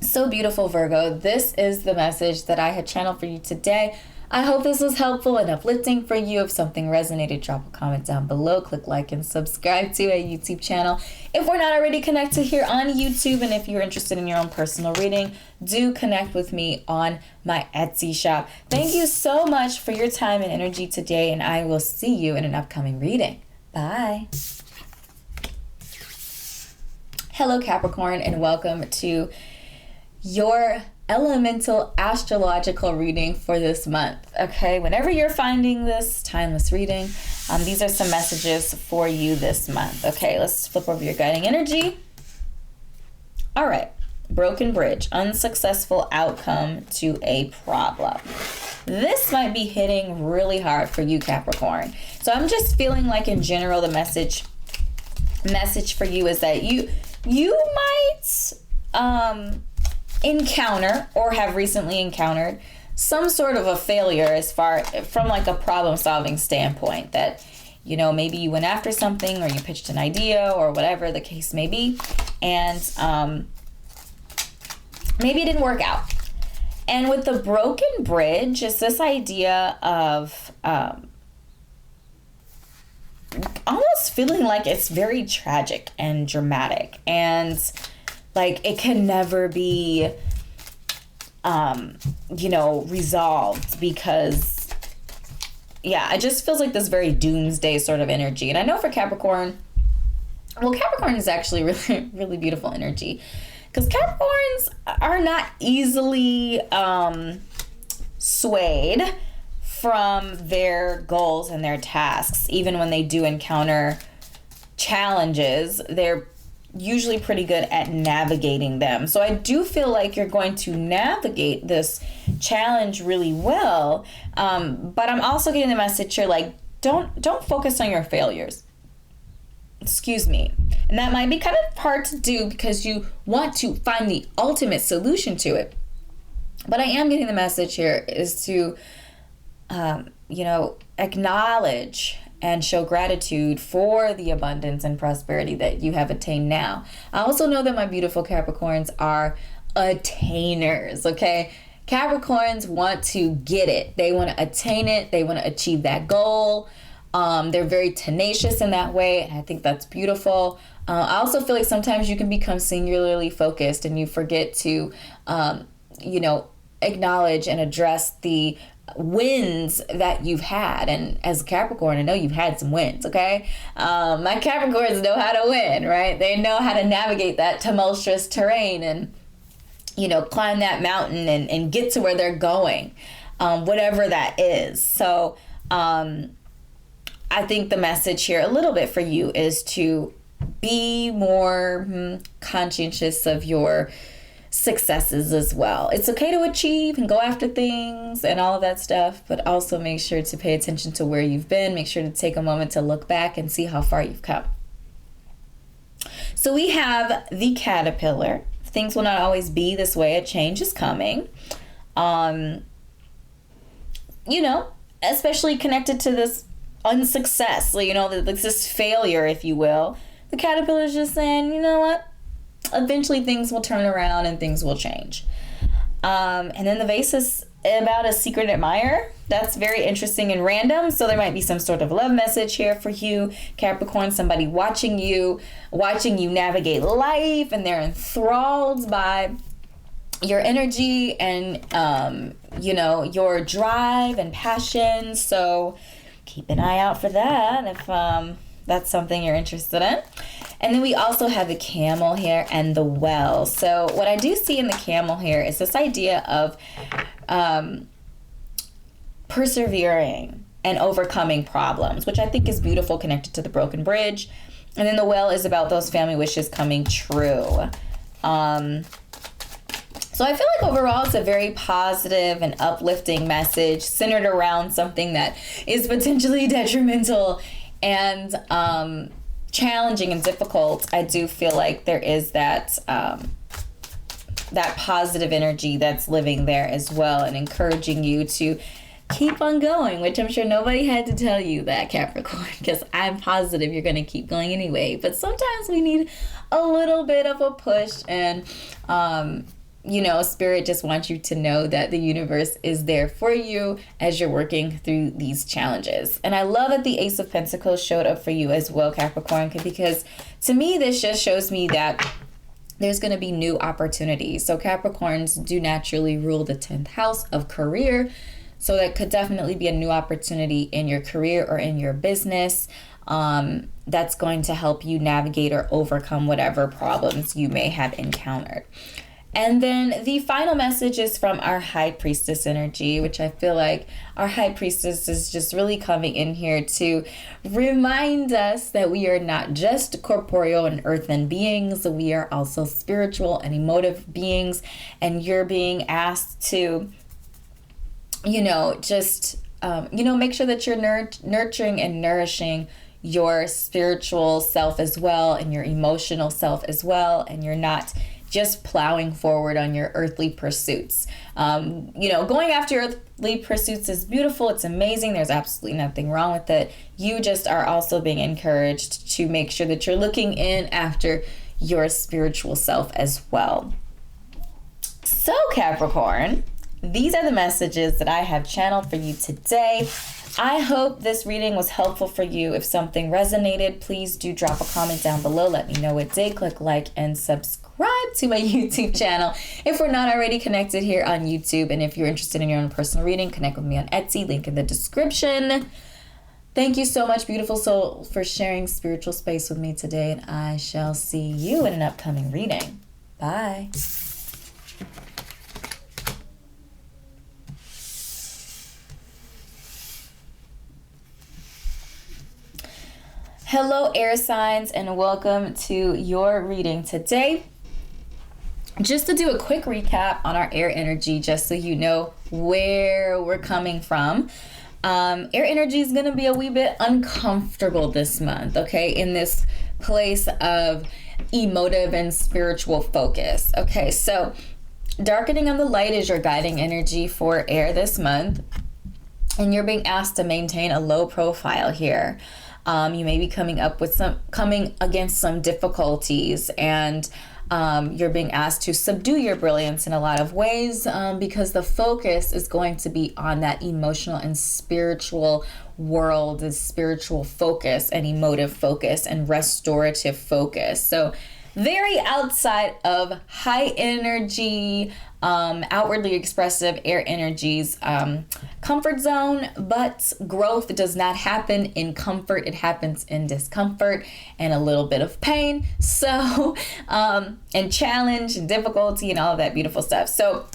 So beautiful, Virgo. This is the message that I had channeled for you today. I hope this was helpful and uplifting for you. If something resonated, drop a comment down below. Click like and subscribe to a YouTube channel if we're not already connected here on YouTube. And if you're interested in your own personal reading, do connect with me on my Etsy shop. Thank you so much for your time and energy today, and I will see you in an upcoming reading. Bye. Hello, Capricorn, and welcome to your elemental astrological reading for this month. Okay, whenever you're finding this timeless reading, these are some messages for you this month. Okay, let's flip over your guiding energy. All right, broken bridge, unsuccessful outcome to a problem. This might be hitting really hard for you, Capricorn. So I'm just feeling like, in general, the message for you is that you might encounter or have recently encountered some sort of a failure as far from like a problem solving standpoint, that maybe you went after something or you pitched an idea or whatever the case may be, and maybe it didn't work out. And with the broken bridge, it's this idea of almost feeling like it's very tragic and dramatic, and like it can never be, resolved, because, it just feels like this very doomsday sort of energy. And I know for Capricorn, Capricorn is actually really, really beautiful energy, because Capricorns are not easily swayed from their goals and their tasks. Even when they do encounter challenges, they're usually pretty good at navigating them. So I do feel like you're going to navigate this challenge really well. But I'm also getting the message here, like, don't focus on your failures. Excuse me. And that might be kind of hard to do because you want to find the ultimate solution to it. But I am getting the message here is to, acknowledge and show gratitude for the abundance and prosperity that you have attained now. I also know that my beautiful Capricorns are attainers, okay? Capricorns want to get it. They want to attain it. They want to achieve that goal. They're very tenacious in that way, and I think that's beautiful. I also feel like sometimes you can become singularly focused and you forget to, acknowledge and address the wins that you've had. And as a Capricorn, I know you've had some wins, okay? My Capricorns know how to win, right? They know how to navigate that tumultuous terrain and, climb that mountain and get to where they're going, whatever that is. So I think the message here a little bit for you is to be more conscientious of your successes as well. It's okay to achieve and go after things and all of that stuff, but also make sure to pay attention to where you've been. Make sure to take a moment to look back and see how far you've come. So we have the caterpillar. Things will not always be this way. A change is coming. You know, especially connected to this unsuccess, this failure, if you will. The caterpillar is just saying, you know what? Eventually things will turn around and things will change. And then the vase is about a secret admirer. That's very interesting and random. So there might be some sort of love message here for you, Capricorn. Somebody watching you navigate life, and they're enthralled by your energy and, your drive and passion. So keep an eye out for that if that's something you're interested in. And then we also have the camel here and the well. So what I do see in the camel here is this idea of persevering and overcoming problems, which I think is beautiful, connected to the broken bridge. And then the well is about those family wishes coming true. So I feel like overall it's a very positive and uplifting message centered around something that is potentially detrimental and challenging and difficult. I do feel like there is that positive energy that's living there as well, and encouraging you to keep on going, which I'm sure nobody had to tell you that, Capricorn, because I'm positive you're going to keep going anyway. But sometimes we need a little bit of a push, and Spirit just wants you to know that the universe is there for you as you're working through these challenges. And I love that the Ace of Pentacles showed up for you as well, Capricorn, because to me, this just shows me that there's going to be new opportunities. So Capricorns do naturally rule the 10th house of career. So that could definitely be a new opportunity in your career or in your business. That's going to help you navigate or overcome whatever problems you may have encountered. And then the final message is from our High Priestess energy, which I feel like our High Priestess is just really coming in here to remind us that we are not just corporeal and earthen beings. We are also spiritual and emotive beings. And you're being asked to, make sure that you're nurturing and nourishing your spiritual self as well, and your emotional self as well. And you're not just plowing forward on your earthly pursuits. Going after earthly pursuits is beautiful. It's amazing. There's absolutely nothing wrong with it. You just are also being encouraged to make sure that you're looking in after your spiritual self as well. So Capricorn, these are the messages that I have channeled for you today. I hope this reading was helpful for you. If something resonated, please do drop a comment down below. Let me know what day. Click like and subscribe to my YouTube channel if we're not already connected here on YouTube. And if you're interested in your own personal reading, connect with me on Etsy, link in the description. Thank you so much, beautiful soul, for sharing spiritual space with me today. And I shall see you in an upcoming reading. Bye. Hello, air signs, and welcome to your reading today. Just to do a quick recap on our air energy, just so you know where we're coming from. Air energy is going to be a wee bit uncomfortable this month, okay, in this place of emotive and spiritual focus. Okay, so darkening of the light is your guiding energy for air this month, and you're being asked to maintain a low profile here. You may be coming against some difficulties, and you're being asked to subdue your brilliance in a lot of ways, because the focus is going to be on that emotional and spiritual world, the spiritual focus and emotive focus and restorative focus. So very outside of high energy, outwardly expressive air energies, comfort zone, but growth does not happen in comfort. It happens in discomfort and a little bit of pain. So, and challenge and difficulty and all of that beautiful stuff. So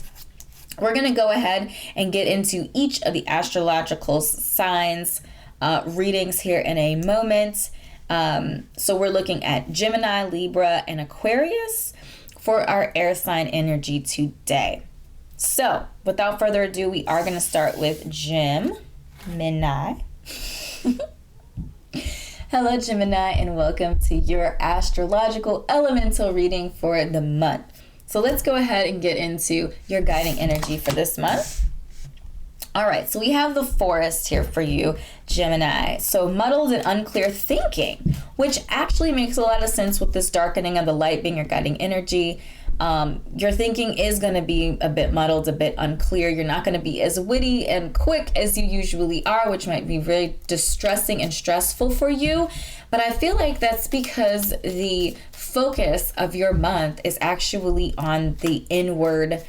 we're going to go ahead and get into each of the astrological signs readings here in a moment. So we're looking at Gemini, Libra, and Aquarius for our air sign energy today. So without further ado, we are going to start with Gemini. Hello, Gemini, and welcome to your astrological elemental reading for the month. So let's go ahead and get into your guiding energy for this month. All right, so we have the Forest here for you, Gemini. So muddled and unclear thinking, which actually makes a lot of sense with this darkening of the light being your guiding energy. Your thinking is going to be a bit muddled, a bit unclear. You're not going to be as witty and quick as you usually are, which might be very distressing and stressful for you. But I feel like that's because the focus of your month is actually on the inward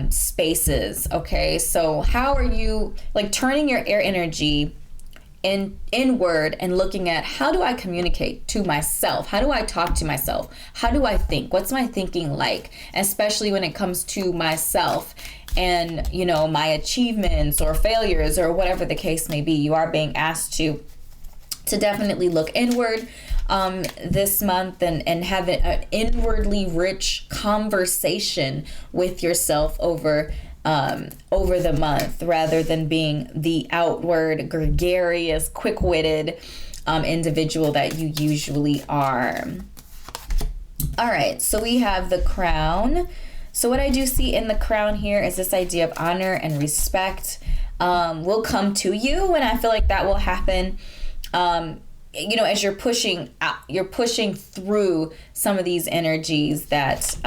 spaces. Okay, so how are you like turning your air energy inward and looking at how do I communicate to myself? How do I talk to myself? How do I think? What's my thinking like? Especially when it comes to myself and, you know, my achievements or failures or whatever the case may be. You are being asked to definitely look inward this month and have an inwardly rich conversation with yourself over the month, rather than being the outward, gregarious, quick-witted individual that you usually are. All right, so we have the Crown. So what I do see in the Crown here is this idea of honor and respect will come to you, and I feel like that will happen you know, as you're pushing out, you're pushing through some of these energies that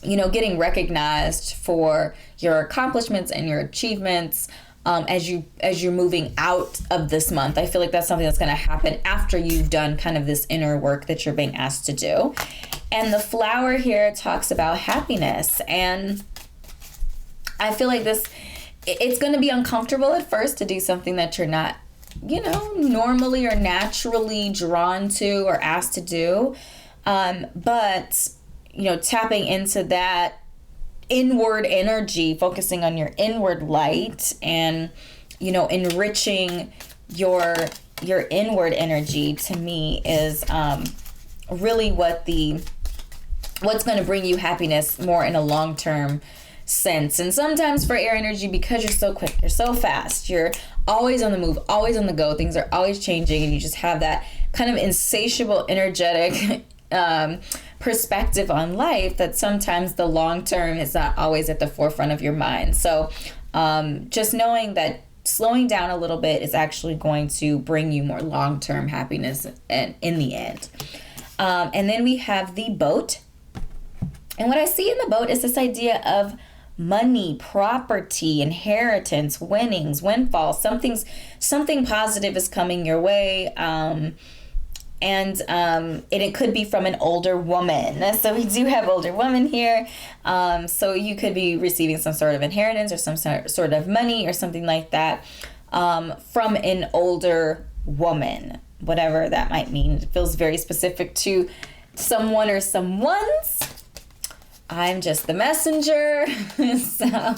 you know, getting recognized for your accomplishments and your achievements as you're moving out of this month. I feel like that's something that's going to happen after you've done kind of this inner work that you're being asked to do. And the flower here talks about happiness, and I feel like it's going to be uncomfortable at first to do something that you're not, you know, normally or naturally drawn to or asked to do, but you know, tapping into that inward energy, focusing on your inward light and, you know, enriching your inward energy, to me is really what's going to bring you happiness more in a long-term sense. And sometimes for air energy, because you're so quick, you're so fast, you're always on the move, always on the go, things are always changing, and you just have that kind of insatiable, energetic perspective on life, that sometimes the long term is not always at the forefront of your mind. So just knowing that slowing down a little bit is actually going to bring you more long-term happiness and in the end. And then we have the Boat. And what I see in the Boat is this idea of money, property, inheritance, winnings, windfalls. Something positive is coming your way. And it could be from an older woman. So we do have older woman here. So you could be receiving some sort of inheritance or some sort of money or something like that from an older woman, whatever that might mean. It feels very specific to someone or someone's. I'm just the messenger. So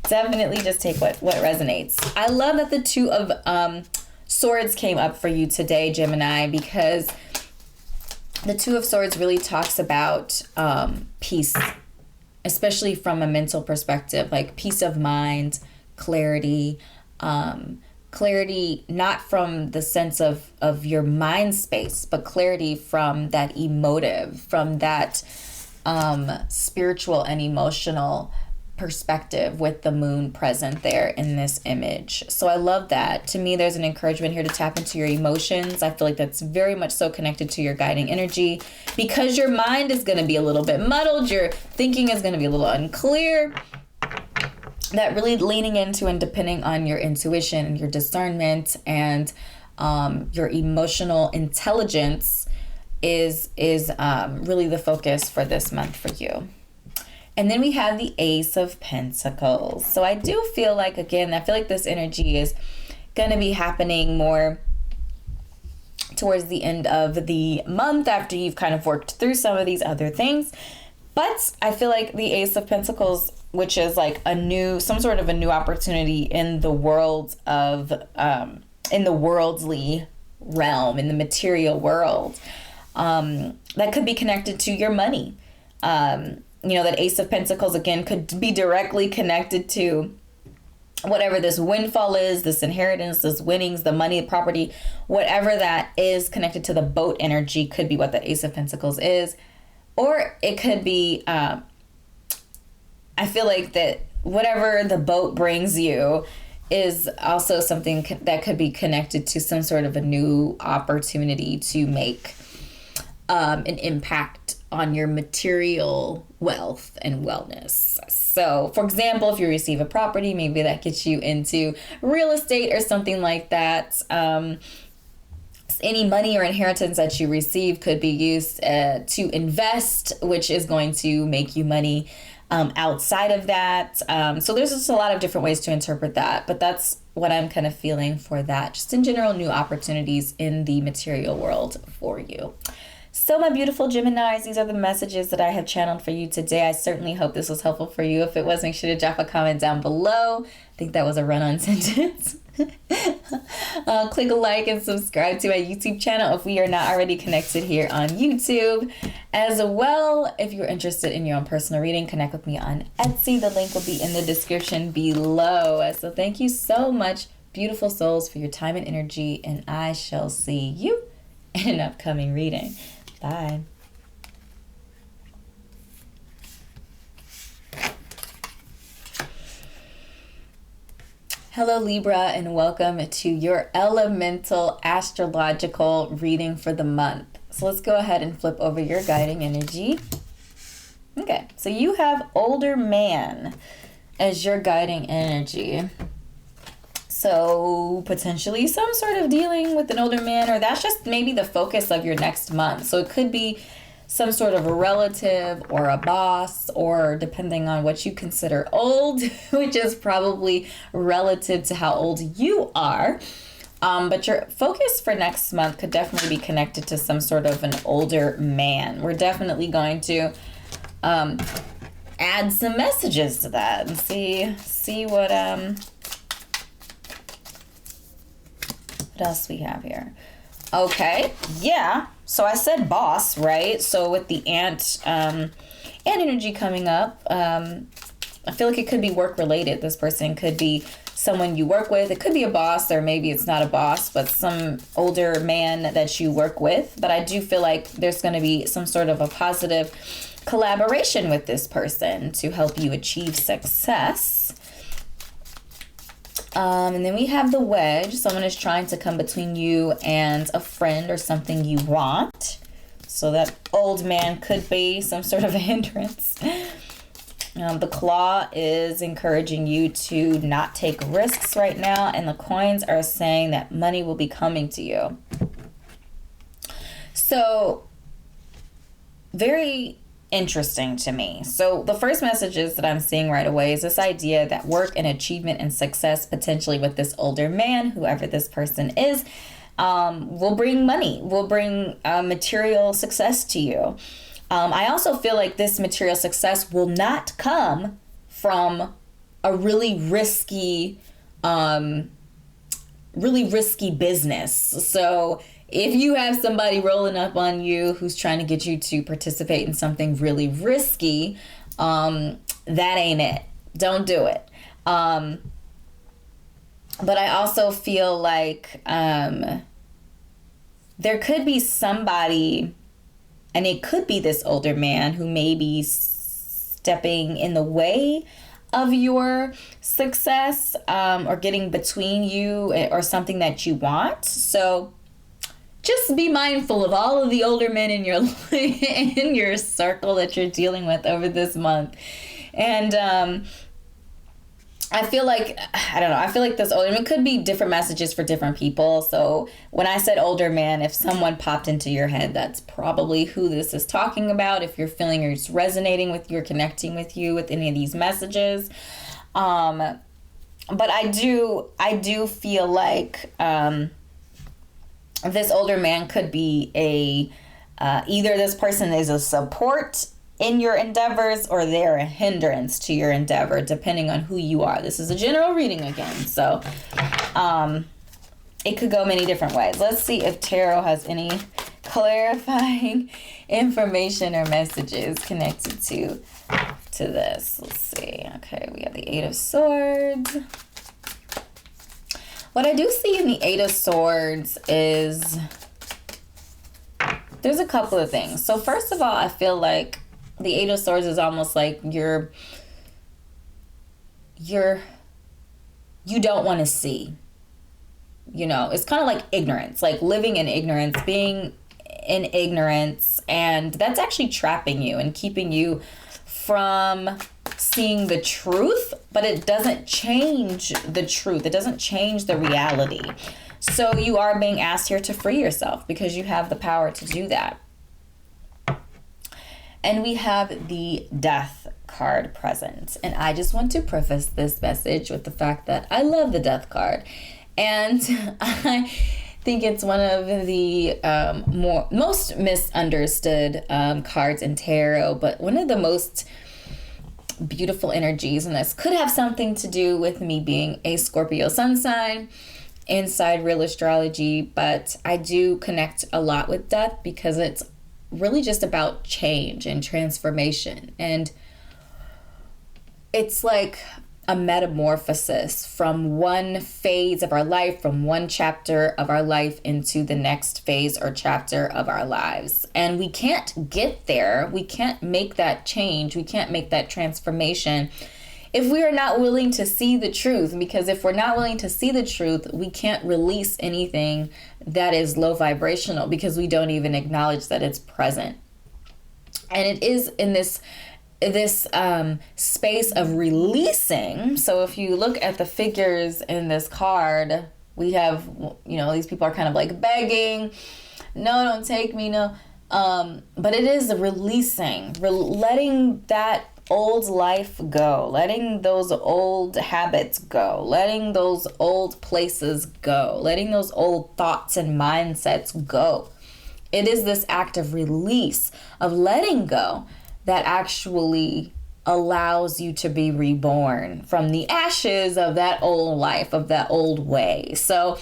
definitely just take what resonates. I love that the Two of Swords came up for you today, Gemini, because the Two of Swords really talks about peace, especially from a mental perspective, like peace of mind, clarity, clarity not from the sense of your mind space, but clarity from that emotive, from that spiritual and emotional perspective, with the moon present there in this image. So I love that. To me, there's an encouragement here to tap into your emotions. I feel like that's very much so connected to your guiding energy, because your mind is going to be a little bit muddled. Your thinking is going to be a little unclear. That really leaning into and depending on your intuition and your discernment and your emotional intelligence is really the focus for this month for you. And then we have the Ace of Pentacles. So I do feel like, again, I feel like this energy is going to be happening more towards the end of the month after you've kind of worked through some of these other things. But I feel like the Ace of Pentacles, which is like some sort of a new opportunity in the world of, in the worldly realm, in the material world, that could be connected to your money. You know, that Ace of Pentacles, again, could be directly connected to whatever this windfall is, this inheritance, this winnings, the money, the property, whatever that is connected to the boat energy could be what the Ace of Pentacles is. Or it could be, I feel like that whatever the boat brings you is also something that could be connected to some sort of a new opportunity to make an impact on your material wealth and wellness. So, for example, if you receive a property, maybe that gets you into real estate or something like that. Any money or inheritance that you receive could be used to invest, which is going to make you money outside of that. So there's just a lot of different ways to interpret that, but that's what I'm kind of feeling for that. Just in general, new opportunities in the material world for you. So my beautiful Geminis, these are the messages that I have channeled for you today. I certainly hope this was helpful for you. If it was, make sure to drop a comment down below. I think that was a run-on sentence. Click a like and subscribe to my YouTube channel if we are not already connected here on YouTube. As well, if you're interested in your own personal reading, connect with me on Etsy. The link will be in the description below. So thank you so much, beautiful souls, for your time and energy, and I shall see you in an upcoming reading. Bye. Hello Libra, and welcome to your elemental astrological reading for the month. So let's go ahead and flip over your guiding energy. Okay, so you have older man as your guiding energy. So potentially some sort of dealing with an older man, or that's just maybe the focus of your next month. So it could be some sort of a relative or a boss, or depending on what you consider old, which is probably relative to how old you are. But your focus for next month could definitely be connected to some sort of an older man. We're definitely going to add some messages to that and see what else we have here. Okay, yeah. So I said boss, right? So with the ant energy coming up, I feel like it could be work related. This person could be someone you work with. It could be a boss, or maybe it's not a boss, but some older man that you work with. But I do feel like there's going to be some sort of a positive collaboration with this person to help you achieve success. And then we have the wedge. Someone is trying to come between you and a friend or something you want. So that old man could be some sort of a hindrance. The claw is encouraging you to not take risks right now. And the coins are saying that money will be coming to you. So very interesting to me. So the first messages that I'm seeing right away is this idea that work and achievement and success potentially with this older man, whoever this person is, will bring money, will bring material success to you. I also feel like this material success will not come from a really risky business. So if you have somebody rolling up on you who's trying to get you to participate in something really risky, that ain't it. Don't do it. But I also feel like there could be somebody, and it could be this older man, who may be stepping in the way of your success, or getting between you or something that you want. So just be mindful of all of the older men in your in your circle that you're dealing with over this month. And I feel like, I don't know, I feel like this older man could be different messages for different people. So when I said older man, if someone popped into your head, that's probably who this is talking about. If you're feeling or it's resonating with you or connecting with you with any of these messages. But I do feel like this older man could be either this person is a support in your endeavors, or they're a hindrance to your endeavor, depending on who you are. This is a general reading again, so it could go many different ways. Let's see if tarot has any clarifying information or messages connected to this. Let's see. Okay, we have the Eight of Swords. What I do see in the Eight of Swords is there's a couple of things. So first of all, I feel like the Eight of Swords is almost like you don't want to see. You know, it's kind of like ignorance, like living in ignorance, being in ignorance, and that's actually trapping you and keeping you from seeing the truth, but it doesn't change the truth. It doesn't change the reality. So you are being asked here to free yourself because you have the power to do that. And we have the Death card present. And I just want to preface this message with the fact that I love the Death card. And I think it's one of the most misunderstood cards in tarot, but one of the most beautiful energies. And this could have something to do with me being a Scorpio sun sign inside real astrology, but I do connect a lot with death because it's really just about change and transformation. And it's like a metamorphosis from one phase of our life, from one chapter of our life into the next phase or chapter of our lives. And we can't get there. We can't make that change. We can't make that transformation if we are not willing to see the truth. Because if we're not willing to see the truth, we can't release anything that is low vibrational because we don't even acknowledge that it's present. And it is in this space of releasing. So if you look at the figures in this card, we have, you know, these people are kind of like begging, no, don't take me, no. But it is releasing, letting that old life go, letting those old habits go, letting those old places go, letting those old thoughts and mindsets go. It is this act of release, of letting go, that actually allows you to be reborn from the ashes of that old life, of that old way. So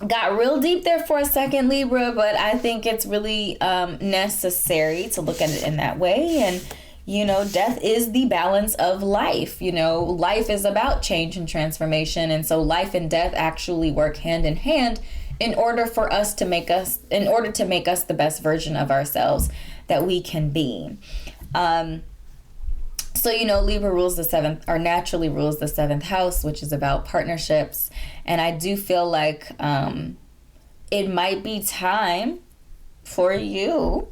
got real deep there for a second, Libra, but I think it's really necessary to look at it in that way. And, you know, death is the balance of life. You know, life is about change and transformation. And so life and death actually work hand in hand in order to make us the best version of ourselves that we can be. So, you know, Libra rules the seventh, or naturally rules the seventh house, which is about partnerships. And I do feel like it might be time for you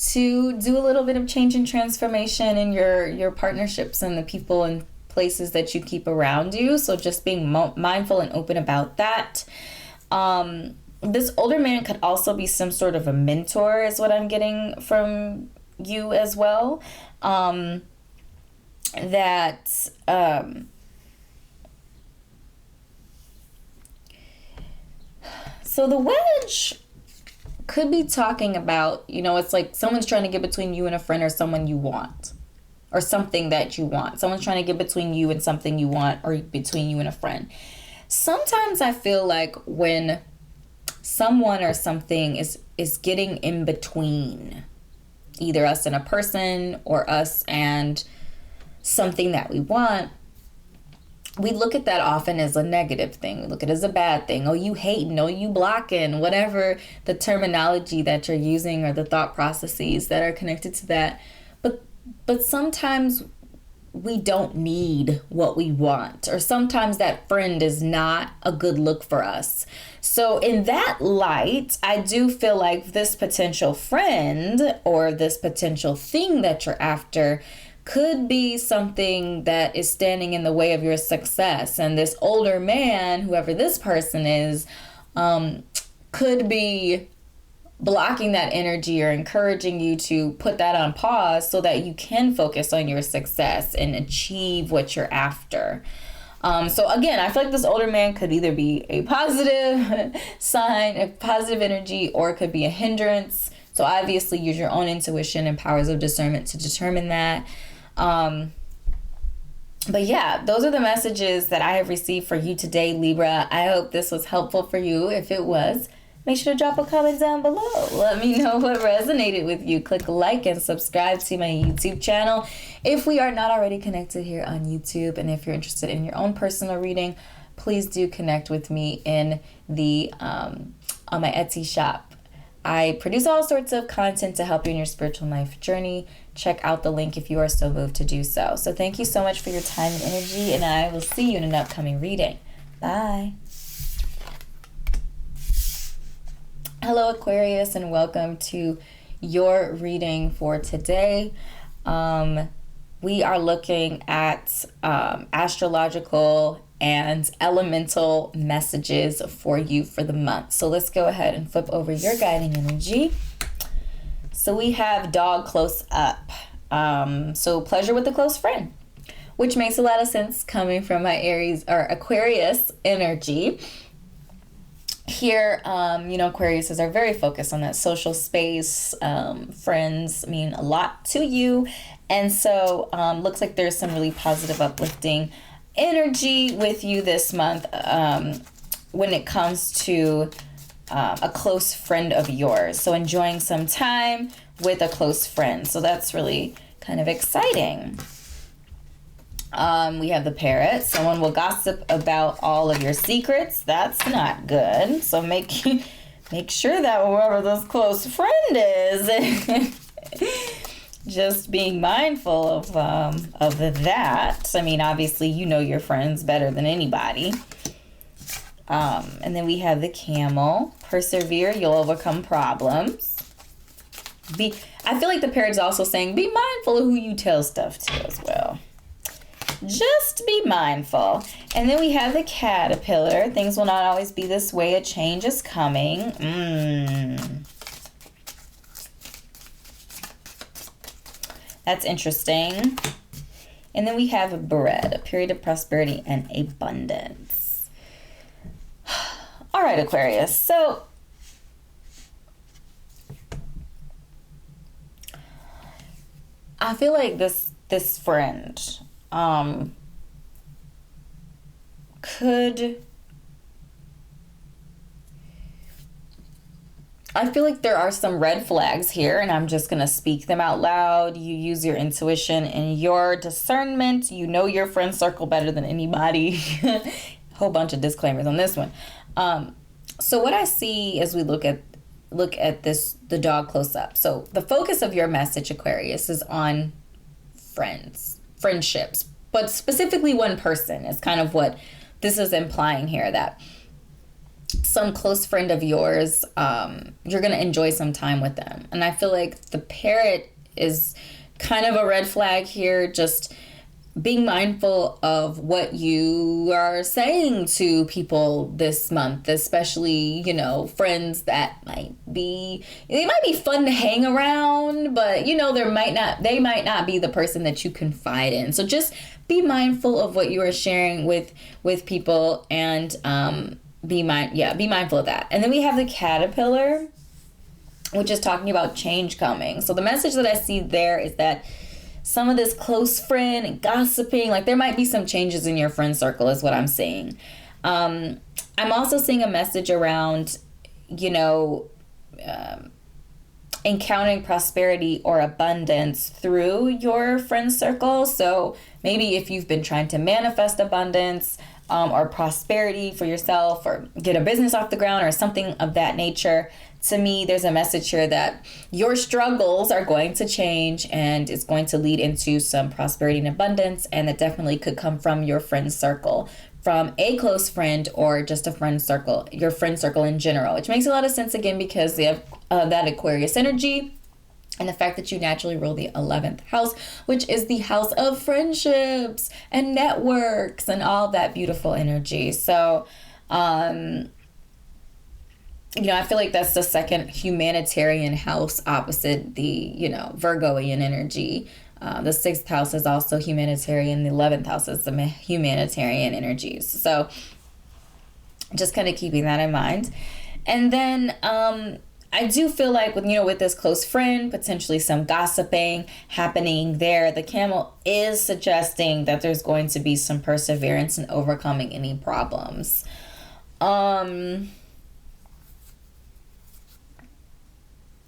to do a little bit of change and transformation in your partnerships and the people and places that you keep around you. So just being mindful and open about that. This older man could also be some sort of a mentor, is what I'm getting from you as well. So the wedge could be talking about, you know, it's like someone's trying to get between you and a friend or someone you want, or something that you want. Someone's trying to get between you and something you want, or between you and a friend. Sometimes I feel like when someone or something is getting in between either us and a person or us and something that we want, we look at that often as a negative thing. We look at it as a bad thing. Oh, you hating, oh, you blocking, whatever the terminology that you're using or the thought processes that are connected to that. But sometimes we don't need what we want, or sometimes that friend is not a good look for us. So in that light, I do feel like this potential friend or this potential thing that you're after could be something that is standing in the way of your success. And this older man, whoever this person is, could be blocking that energy or encouraging you to put that on pause so that you can focus on your success and achieve what you're after. So again, I feel like this older man could either be a positive sign, a positive energy, or it could be a hindrance. So obviously use your own intuition and powers of discernment to determine that. But yeah, those are the messages that I have received for you today, Libra. I hope this was helpful for you. If it was, make sure to drop a comment down below. Let me know what resonated with you. Click like and subscribe to my YouTube channel if we are not already connected here on YouTube. And if you're interested in your own personal reading, please do connect with me in the on my Etsy shop. I produce all sorts of content to help you in your spiritual life journey. Check out the link if you are so moved to do so. So thank you so much for your time and energy, and I will see you in an upcoming reading. Bye. Hello, Aquarius, and welcome to your reading for today. We are looking at astrological and elemental messages for you for the month. So let's go ahead and flip over your guiding energy. So we have dog close up. So pleasure with a close friend, which makes a lot of sense coming from my Aries or Aquarius energy. Here, Aquariuses are very focused on that social space. Friends mean a lot to you. And so looks like there's some really positive, uplifting energy with you this month when it comes to a close friend of yours. So enjoying some time with a close friend. So that's really kind of exciting. We have the parrot. Someone will gossip about all of your secrets. That's not good. So make sure that whoever this close friend is, just being mindful of that. I mean, obviously, you know your friends better than anybody. And then we have the camel. Persevere. You'll overcome problems. I feel like the parrot's also saying be mindful of who you tell stuff to as well. Just be mindful. And then we have the caterpillar. Things will not always be this way. A change is coming. That's interesting. And then we have bread, a period of prosperity and abundance. All right, Aquarius. So I feel like this friend I feel like there are some red flags here, and I'm just going to speak them out loud. You use your intuition and your discernment. You know your friend circle better than anybody. Whole bunch of disclaimers on this one. So what I see as we look at the dog close up. So the focus of your message, Aquarius, is on friendships, but specifically one person is kind of what this is implying here, that some close friend of yours, you're going to enjoy some time with them. And I feel like the parrot is kind of a red flag here, just being mindful of what you are saying to people this month, especially, friends that might be fun to hang around, but they might not be the person that you confide in. So just be mindful of what you are sharing with people, and be mindful of that. And then we have the caterpillar, which is talking about change coming. So the message that I see there is that some of this close friend and gossiping, like there might be some changes in your friend circle is what I'm seeing. I'm also seeing a message around, encountering prosperity or abundance through your friend circle. So maybe if you've been trying to manifest abundance or prosperity for yourself, or get a business off the ground or something of that nature, to me, there's a message here that your struggles are going to change and it's going to lead into some prosperity and abundance. And it definitely could come from your friend circle, from a close friend or just a friend circle, your friend circle in general, which makes a lot of sense again because they have that Aquarius energy and the fact that you naturally rule the 11th house, which is the house of friendships and networks and all that beautiful energy. So, I feel like that's the second humanitarian house opposite the, Virgoian energy. The 6th house is also humanitarian. The 11th house is the humanitarian energies. So just kind of keeping that in mind. And then I do feel like with this close friend, potentially some gossiping happening there. The camel is suggesting that there's going to be some perseverance in overcoming any problems.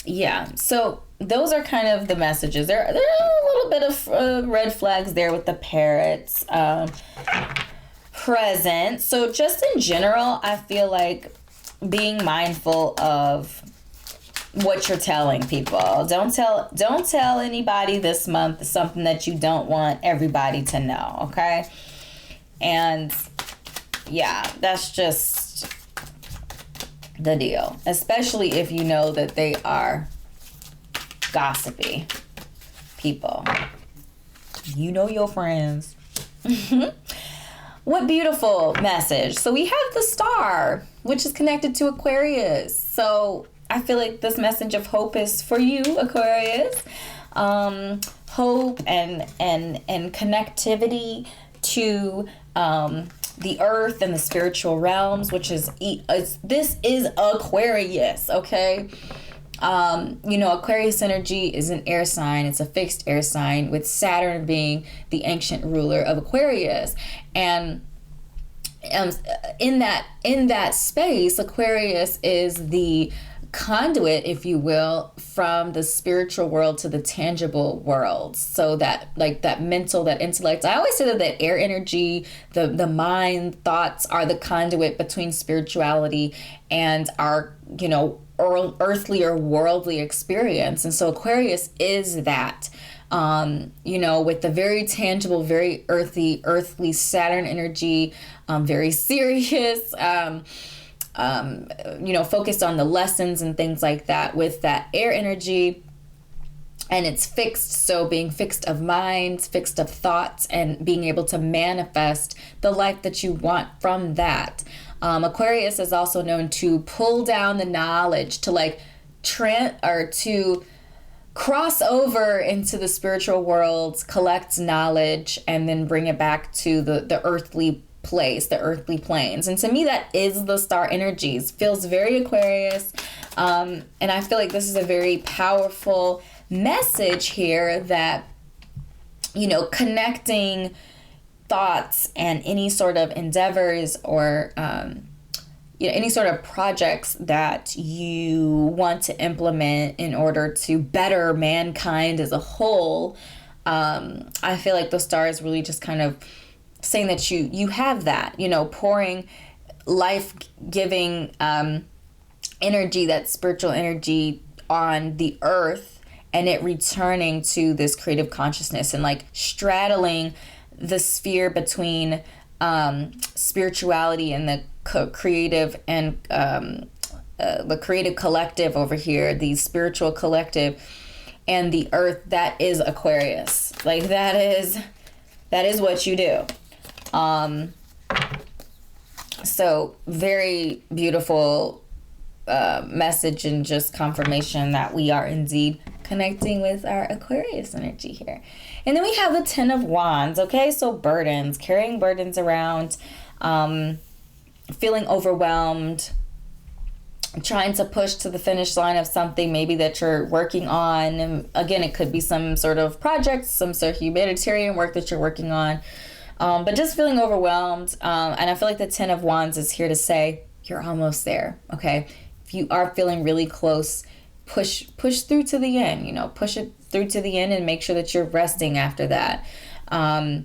Yeah, so those are kind of the messages. There are a little bit of red flags there with the parrots. present. So just in general, I feel like being mindful of what you're telling people. Don't tell anybody this month something that you don't want everybody to know, okay? And yeah, that's just the deal. Especially if you know that they are gossipy people. You know your friends. What beautiful message. So we have the star, which is connected to Aquarius. So I feel like this message of hope is for you, Aquarius. Hope and connectivity to the earth and the spiritual realms, which is this is Aquarius, okay? Aquarius energy is an air sign. It's a fixed air sign, with Saturn being the ancient ruler of Aquarius. And in that space, Aquarius is the conduit, if you will, from the spiritual world to the tangible world. So that, like, that mental, that intellect. I always say that air energy, the mind, thoughts are the conduit between spirituality and our, earthly or worldly experience. And so Aquarius is that, with the very tangible, very earthly Saturn energy, very serious, focused on the lessons and things like that, with that air energy. And it's fixed, so being fixed of mind, fixed of thoughts, and being able to manifest the life that you want from that. Aquarius is also known to pull down the knowledge, to to cross over into the spiritual world, collect knowledge, and then bring it back to the earthly place, the earthly planes. And to me, that is the star energies. Feels very Aquarius. And I feel like this is a very powerful message here that, connecting thoughts and any sort of endeavors or any sort of projects that you want to implement in order to better mankind as a whole. I feel like the star is really just kind of saying that you have that, pouring life-giving energy, that spiritual energy on the earth, and it returning to this creative consciousness, and like straddling the sphere between spirituality and the creative and the creative collective over here, the spiritual collective, and the earth. That is Aquarius. Like, that is what you do. So very beautiful message, and just confirmation that we are indeed connecting with our Aquarius energy here. And then we have the 10 of Wands, okay? So burdens, carrying burdens around, feeling overwhelmed, trying to push to the finish line of something maybe that you're working on. And again, it could be some sort of project, some sort of humanitarian work that you're working on. But just feeling overwhelmed. And I feel like the 10 of Wands is here to say you're almost there, okay? If you are feeling really close, push through to the end, push it through to the end, and make sure that you're resting after that. I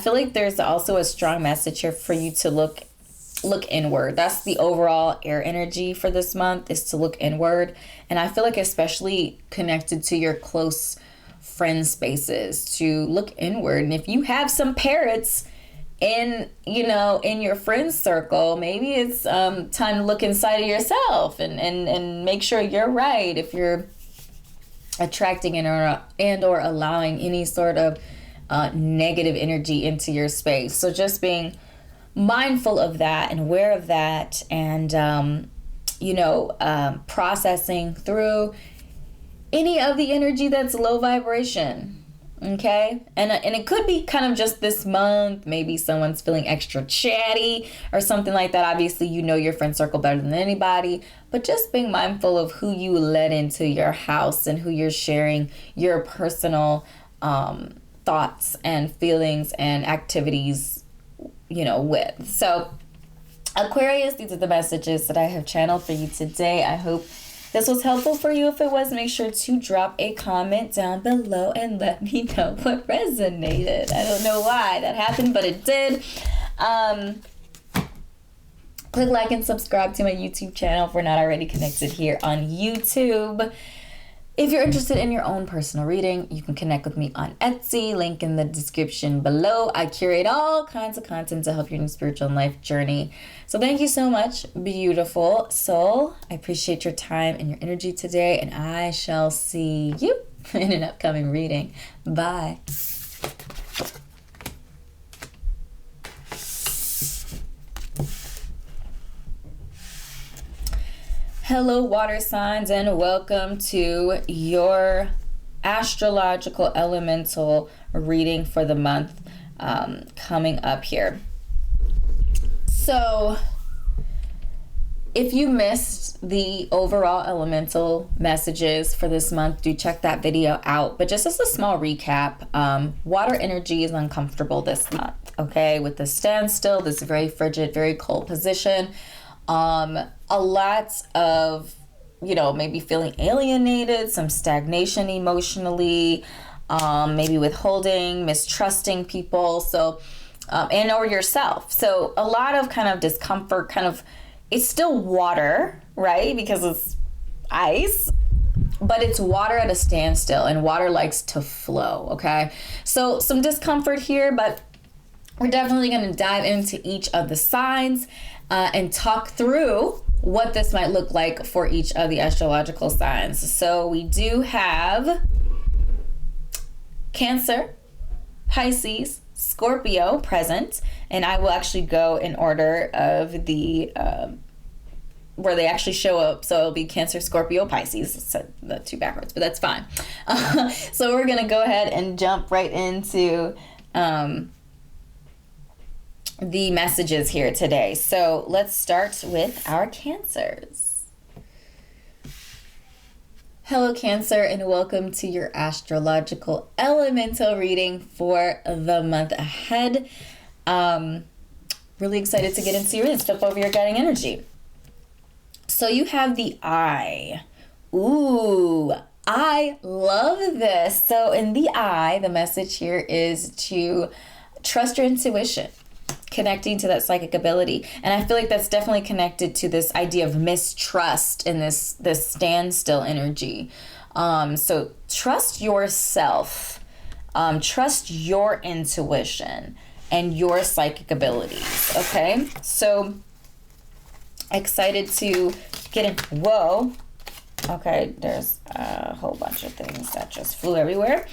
feel like there's also a strong message here for you to look inward. That's the overall air energy for this month, is to look inward. And I feel like especially connected to your close friend spaces, to look inward. And if you have some parrots in your friend circle, maybe it's time to look inside of yourself and make sure you're right, if you're attracting and or allowing any sort of negative energy into your space. So just being mindful of that and aware of that, and processing through any of the energy that's low vibration. Okay, and it could be kind of just this month. Maybe someone's feeling extra chatty or something like that. Obviously, your friend circle better than anybody, but just being mindful of who you let into your house and who you're sharing your personal thoughts and feelings and activities, with. So, Aquarius, these are the messages that I have channeled for you today. I hope this was helpful for you. If it was, make sure to drop a comment down below and let me know what resonated. I don't know why that happened, but it did. Click like and subscribe to my YouTube channel if we're not already connected here on YouTube. If you're interested in your own personal reading, you can connect with me on Etsy, link in the description below. I curate all kinds of content to help you in your spiritual and life journey. So thank you so much, beautiful soul. I appreciate your time and your energy today, and I shall see you in an upcoming reading. Bye. Hello, water signs, and welcome to your astrological elemental reading for the month coming up here. So, if you missed the overall elemental messages for this month, do check that video out. But just as a small recap, water energy is uncomfortable this month, okay? With the standstill, this very frigid, very cold position. A lot of, maybe feeling alienated, some stagnation emotionally, maybe withholding, mistrusting people, so, and or yourself. So a lot of kind of discomfort, it's still water, right? Because it's ice, but it's water at a standstill, and water likes to flow, okay? So some discomfort here, but we're definitely going to dive into each of the signs and talk through what this might look like for each of the astrological signs. So we do have Cancer, Pisces, Scorpio present, and I will actually go in order of the where they actually show up. So it'll be Cancer, Scorpio, Pisces. Said the two backwards, but that's fine. So we're gonna go ahead and jump right into the messages here today. So let's start with our Cancers. Hello, Cancer, and welcome to your astrological elemental reading for the month ahead. Really excited to get into your reading. Step over your guiding energy. So you have the Eye. Ooh, I love this. So in the Eye, the message here is to trust your intuition, connecting to that psychic ability. And I feel like that's definitely connected to this idea of mistrust and this standstill energy. So trust yourself, trust your intuition and your psychic abilities, okay? So excited to get in. Whoa. Okay, there's a whole bunch of things that just flew everywhere.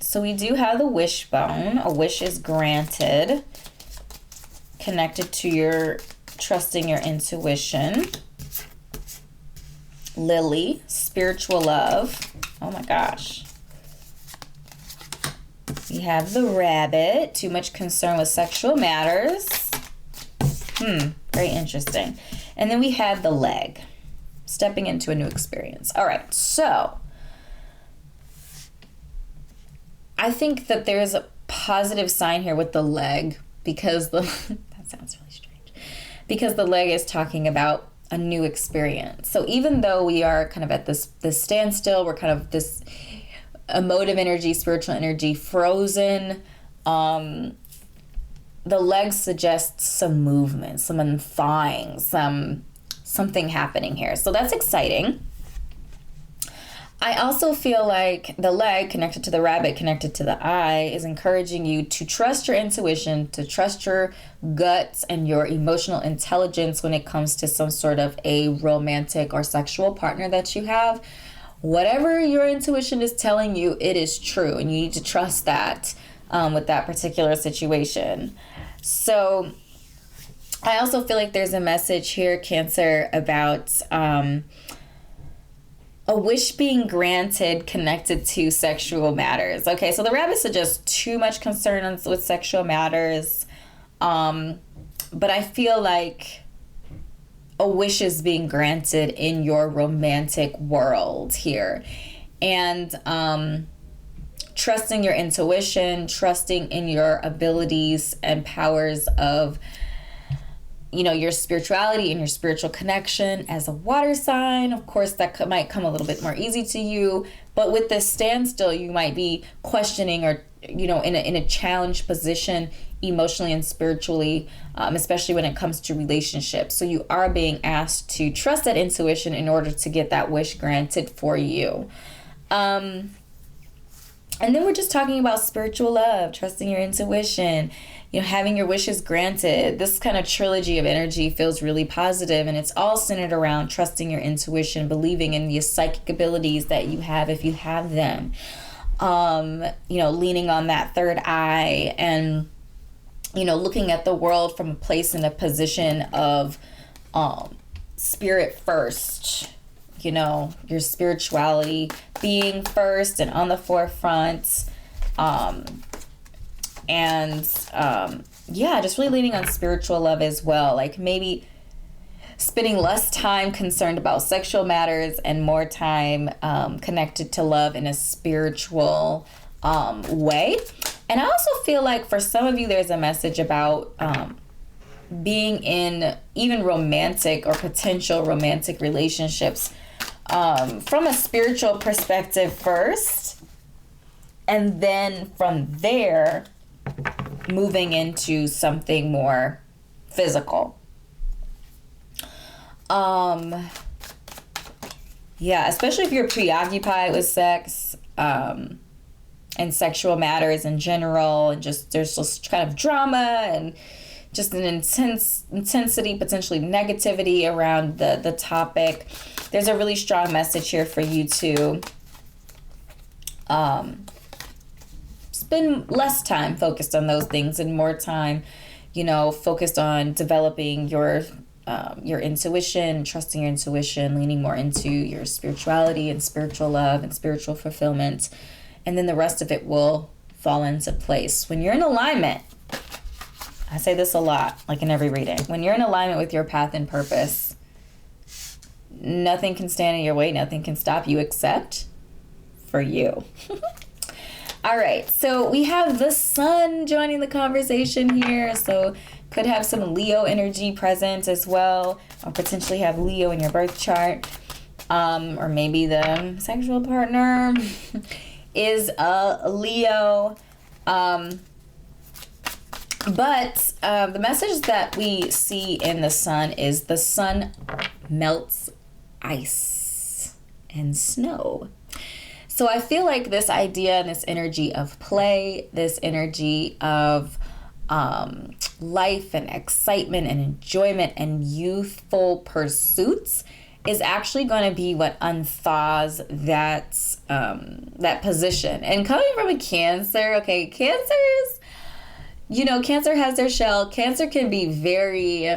So we do have the wishbone. A wish is granted, connected to your trusting your intuition. Lily, spiritual love. Oh my gosh. We have the Rabbit, too much concern with sexual matters. Very interesting. And then we have the Leg, stepping into a new experience. All right, so I think that there's a positive sign here with the Leg, because that sounds really strange, because the Leg is talking about a new experience. So even though we are kind of at this standstill, we're kind of this emotive energy, spiritual energy, frozen, the Leg suggests some movement, some unthawing, something happening here. So that's exciting. I also feel like the Leg, connected to the Rabbit, connected to the Eye, is encouraging you to trust your intuition, to trust your guts and your emotional intelligence when it comes to some sort of a romantic or sexual partner that you have. Whatever your intuition is telling you, it is true, and you need to trust that with that particular situation. So I also feel like there's a message here, Cancer, about a wish being granted connected to sexual matters. Okay, so the Rabbit suggests too much concern with sexual matters, but I feel like a wish is being granted in your romantic world here. And trusting your intuition, trusting in your abilities and powers of, your spirituality and your spiritual connection. As a water sign, of course, that might come a little bit more easy to you. But with this standstill, you might be questioning or, in a challenged position emotionally and spiritually, especially when it comes to relationships. So you are being asked to trust that intuition in order to get that wish granted for you. And then we're just talking about spiritual love, trusting your intuition, having your wishes granted. This kind of trilogy of energy feels really positive, and it's all centered around trusting your intuition, believing in the psychic abilities that you have if you have them. Leaning on that third eye and, looking at the world from a place and a position of spirit first. Your spirituality being first and on the forefront. Just really leaning on spiritual love as well. Like maybe spending less time concerned about sexual matters and more time connected to love in a spiritual way. And I also feel like for some of you, there's a message about being in even romantic or potential romantic relationships from a spiritual perspective first, and then from there moving into something more physical. Especially if you're preoccupied with sex and sexual matters in general, and there's just kind of drama and just an intensity, potentially negativity around the topic. There's a really strong message here for you to spend less time focused on those things and more time, focused on developing your intuition, trusting your intuition, leaning more into your spirituality and spiritual love and spiritual fulfillment. And then the rest of it will fall into place. When you're in alignment, I say this a lot, like in every reading, when you're in alignment with your path and purpose, nothing can stand in your way, nothing can stop you except for you. All right, so we have the sun joining the conversation here, so could have some Leo energy present as well, or potentially have Leo in your birth chart, or maybe the sexual partner is a Leo. But the message that we see in the sun is the sun melts ice and snow. So I feel like this idea and this energy of play, this energy of life and excitement and enjoyment and youthful pursuits is actually going to be what unthaws that position. And coming from a Cancer, okay, Cancers, Cancer has their shell. Cancer can be very,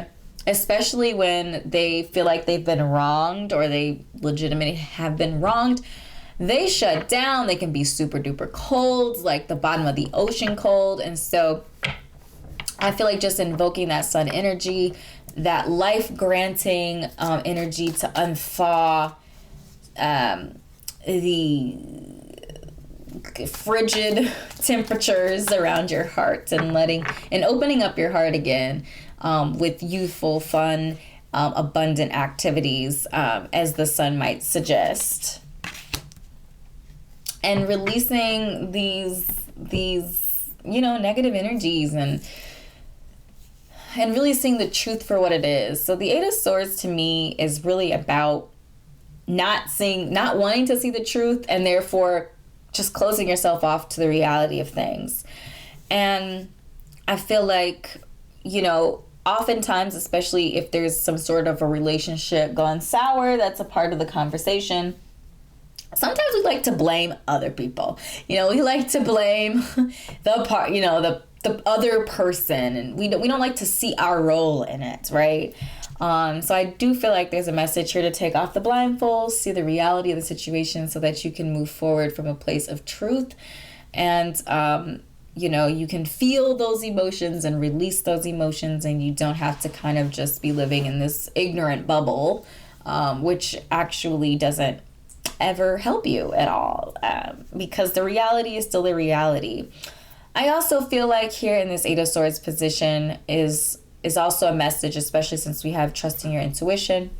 especially when they feel like they've been wronged or they legitimately have been wronged, they shut down. They can be super duper cold, like the bottom of the ocean cold. And so I feel like just invoking that sun energy, that life granting energy to unthaw the frigid temperatures around your heart and opening up your heart again with youthful, fun, abundant activities, as the sun might suggest. And releasing these negative energies and really seeing the truth for what it is. So the Eight of Swords to me is really about not wanting to see the truth, and therefore just closing yourself off to the reality of things. And I feel like, oftentimes, especially if there's some sort of a relationship gone sour, that's a part of the conversation. Sometimes we like to blame other people. We like to blame the other person, and we don't like to see our role in it, right? So I do feel like there's a message here to take off the blindfold, see the reality of the situation so that you can move forward from a place of truth. And, you can feel those emotions and release those emotions, and you don't have to kind of just be living in this ignorant bubble, which actually doesn't ever help you at all, because the reality is still the reality. I also feel like here in this Eight of Swords position is is also a message, especially since we have trusting your intuition,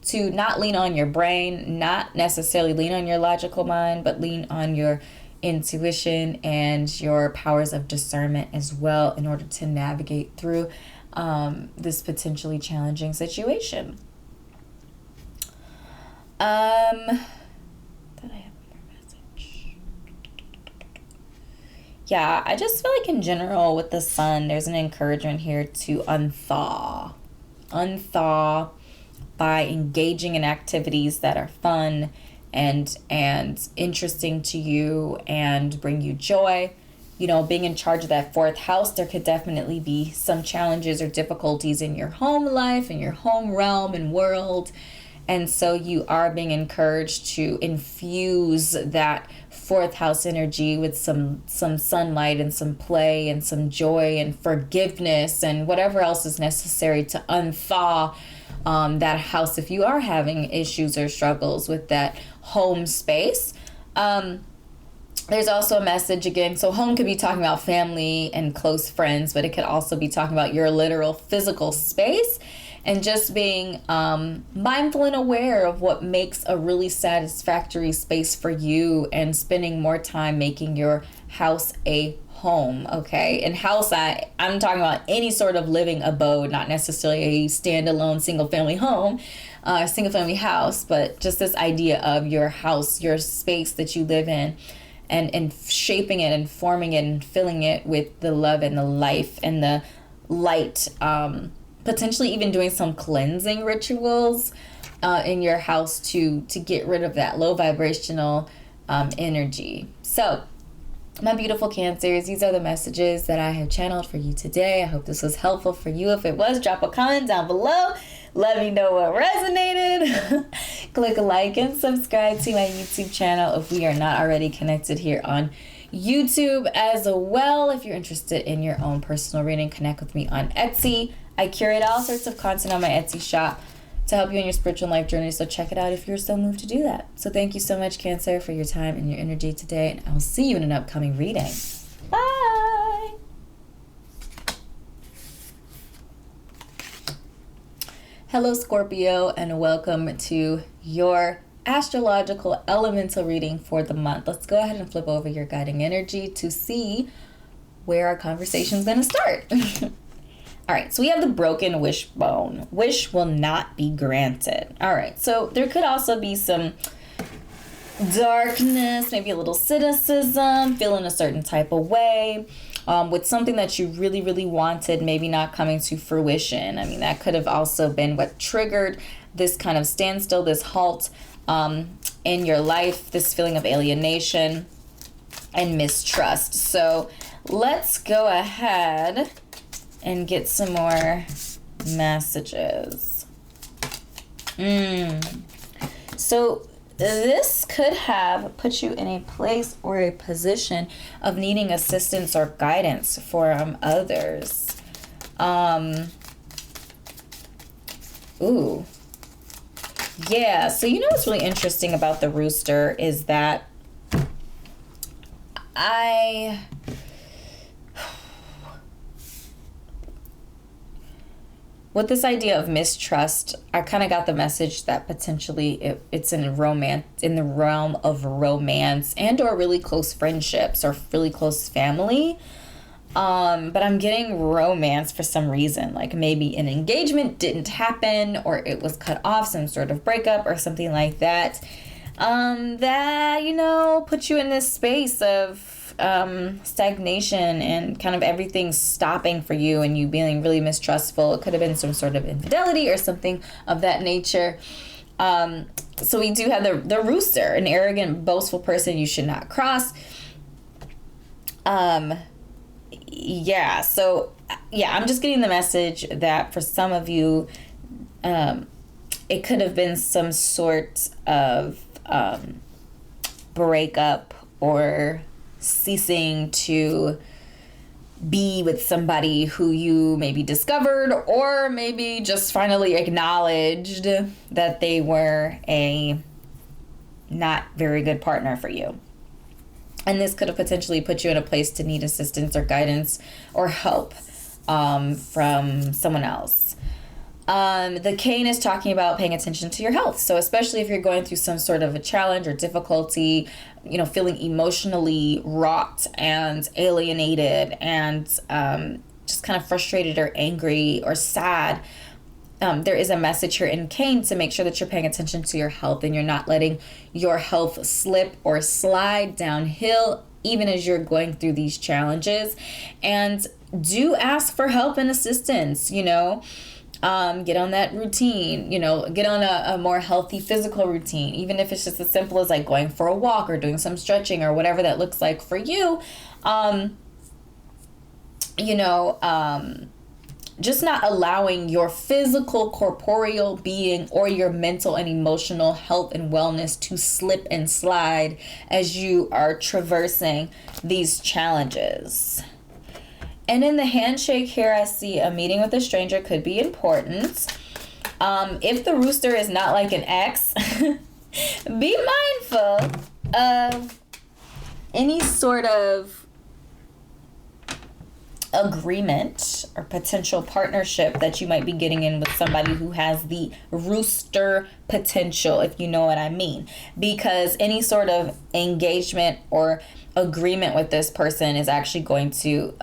to not lean on your brain, not necessarily lean on your logical mind, but lean on your intuition and your powers of discernment as well in order to navigate through this potentially challenging situation. Did I have more message? Yeah, I just feel like in general with the sun, there's an encouragement here to unthaw. Unthaw by engaging in activities that are fun and interesting to you and bring you joy. You know, being in charge of that fourth house, there could definitely be some challenges or difficulties in your home life, in your home realm and world. And so you are being encouraged to infuse that fourth house energy with some sunlight and some play and some joy and forgiveness and whatever else is necessary to unthaw that house if you are having issues or struggles with that home space. There's also a message again. So home could be talking about family and close friends, but it could also be talking about your literal physical space and just being mindful and aware of what makes a really satisfactory space for you and spending more time making your house a home, okay? And house, I'm talking about any sort of living abode, not necessarily a standalone single-family home, single-family house, but just this idea of your house, your space that you live in, and shaping it and forming it and filling it with the love and the life and the light, potentially even doing some cleansing rituals in your house to get rid of that low vibrational energy. So, my beautiful Cancers, these are the messages that I have channeled for you today. I hope this was helpful for you. If it was, drop a comment down below. Let me know what resonated. Click a like and subscribe to my YouTube channel if we are not already connected here on YouTube as well. If you're interested in your own personal reading, connect with me on Etsy. I curate all sorts of content on my Etsy shop to help you in your spiritual life journey, so check it out if you're so moved to do that. So thank you so much, Cancer, for your time and your energy today, and I'll see you in an upcoming reading. Bye! Hello, Scorpio, and welcome to your astrological elemental reading for the month. Let's go ahead and flip over your guiding energy to see where our conversation is going to start. All right, so we have the broken wishbone. Wish will not be granted. All right, so there could also be some darkness, maybe a little cynicism, feeling a certain type of way, with something that you really, really wanted, maybe not coming to fruition. I mean, that could have also been what triggered this kind of standstill, this halt in your life, this feeling of alienation and mistrust. So let's go ahead and get some more messages. So this could have put you in a place or a position of needing assistance or guidance from others. Yeah, so you know what's really interesting about the rooster is that with this idea of mistrust, I kind of got the message that potentially it's in romance, in the realm of romance and or really close friendships or really close family. But I'm getting romance for some reason, like maybe an engagement didn't happen or it was cut off, some sort of breakup or something like that. That, you know, put you in this space of stagnation and kind of everything stopping for you and you being really mistrustful. It could have been some sort of infidelity or something of that nature. So we do have the rooster, an arrogant, boastful person you should not cross. Yeah, so yeah, I'm just getting the message that for some of you, it could have been some sort of breakup or ceasing to be with somebody who you maybe discovered or maybe just finally acknowledged that they were a not very good partner for you. And this could have potentially put you in a place to need assistance or guidance or help from someone else. The cane is talking about paying attention to your health. So especially if you're going through some sort of a challenge or difficulty, feeling emotionally wrought and alienated and just kind of frustrated or angry or sad, there is a message here in cane to make sure that you're paying attention to your health and you're not letting your health slip or slide downhill even as you're going through these challenges. And do ask for help and assistance, get on that routine, get on a more healthy physical routine, even if it's just as simple as like going for a walk or doing some stretching or whatever that looks like for you. Just not allowing your physical, corporeal being or your mental and emotional health and wellness to slip and slide as you are traversing these challenges. And in the handshake here, I see a meeting with a stranger could be important. If the rooster is not like an ex, be mindful of any sort of agreement or potential partnership that you might be getting in with somebody who has the rooster potential, if you know what I mean. Because any sort of engagement or agreement with this person is actually going to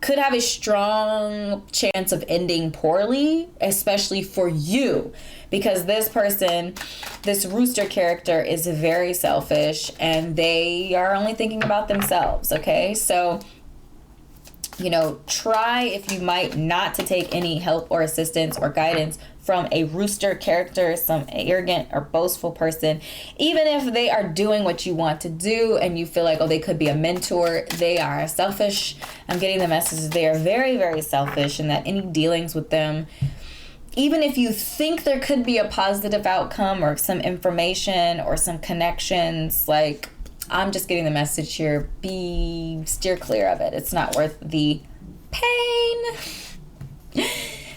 could have a strong chance of ending poorly, especially for you, because this person, this rooster character, is very selfish and they are only thinking about themselves. Okay, so try, if you might, not to take any help or assistance or guidance from a rooster character, some arrogant or boastful person, even if they are doing what you want to do and you feel like, they could be a mentor. They are selfish. I'm getting the message they are very, very selfish, and that any dealings with them, even if you think there could be a positive outcome or some information or some connections, like, I'm just getting the message here, steer clear of it. It's not worth the pain.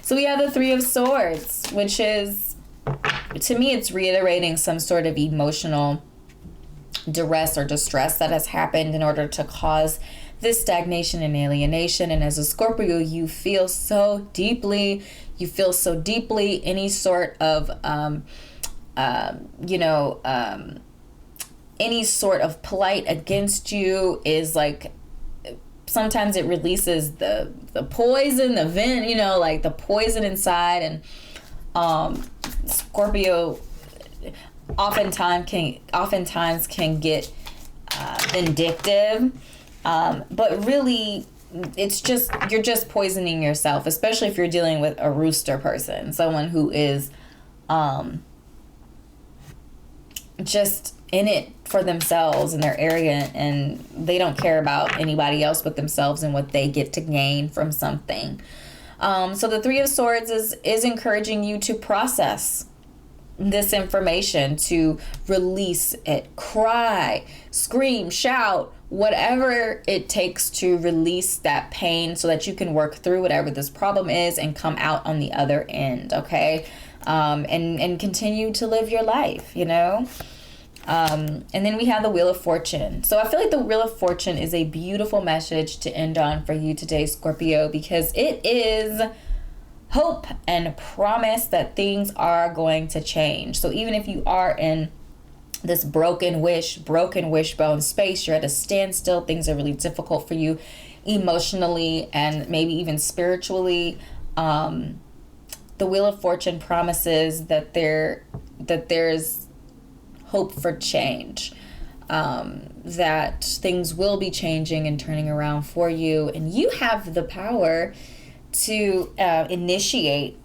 So we have the Three of Swords, which is, to me, it's reiterating some sort of emotional duress or distress that has happened in order to cause this stagnation and alienation. And as a Scorpio, you feel so deeply any sort of, any sort of plight against you is like, sometimes it releases the poison, the venom, like the poison inside. And Scorpio oftentimes can get vindictive, but really you're just poisoning yourself, especially if you're dealing with a rooster person, someone who is just in it for themselves, and they're arrogant and they don't care about anybody else but themselves and what they get to gain from something. So the Three of Swords is encouraging you to process this information, to release it, cry, scream, shout, whatever it takes to release that pain so that you can work through whatever this problem is and come out on the other end, okay? And continue to live your life, And then we have the Wheel of Fortune. So I feel like the Wheel of Fortune is a beautiful message to end on for you today, Scorpio, because it is hope and promise that things are going to change. So even if you are in this broken wishbone space, you're at a standstill, things are really difficult for you emotionally and maybe even spiritually, the Wheel of Fortune promises that there's hope for change, that things will be changing and turning around for you, and you have the power to initiate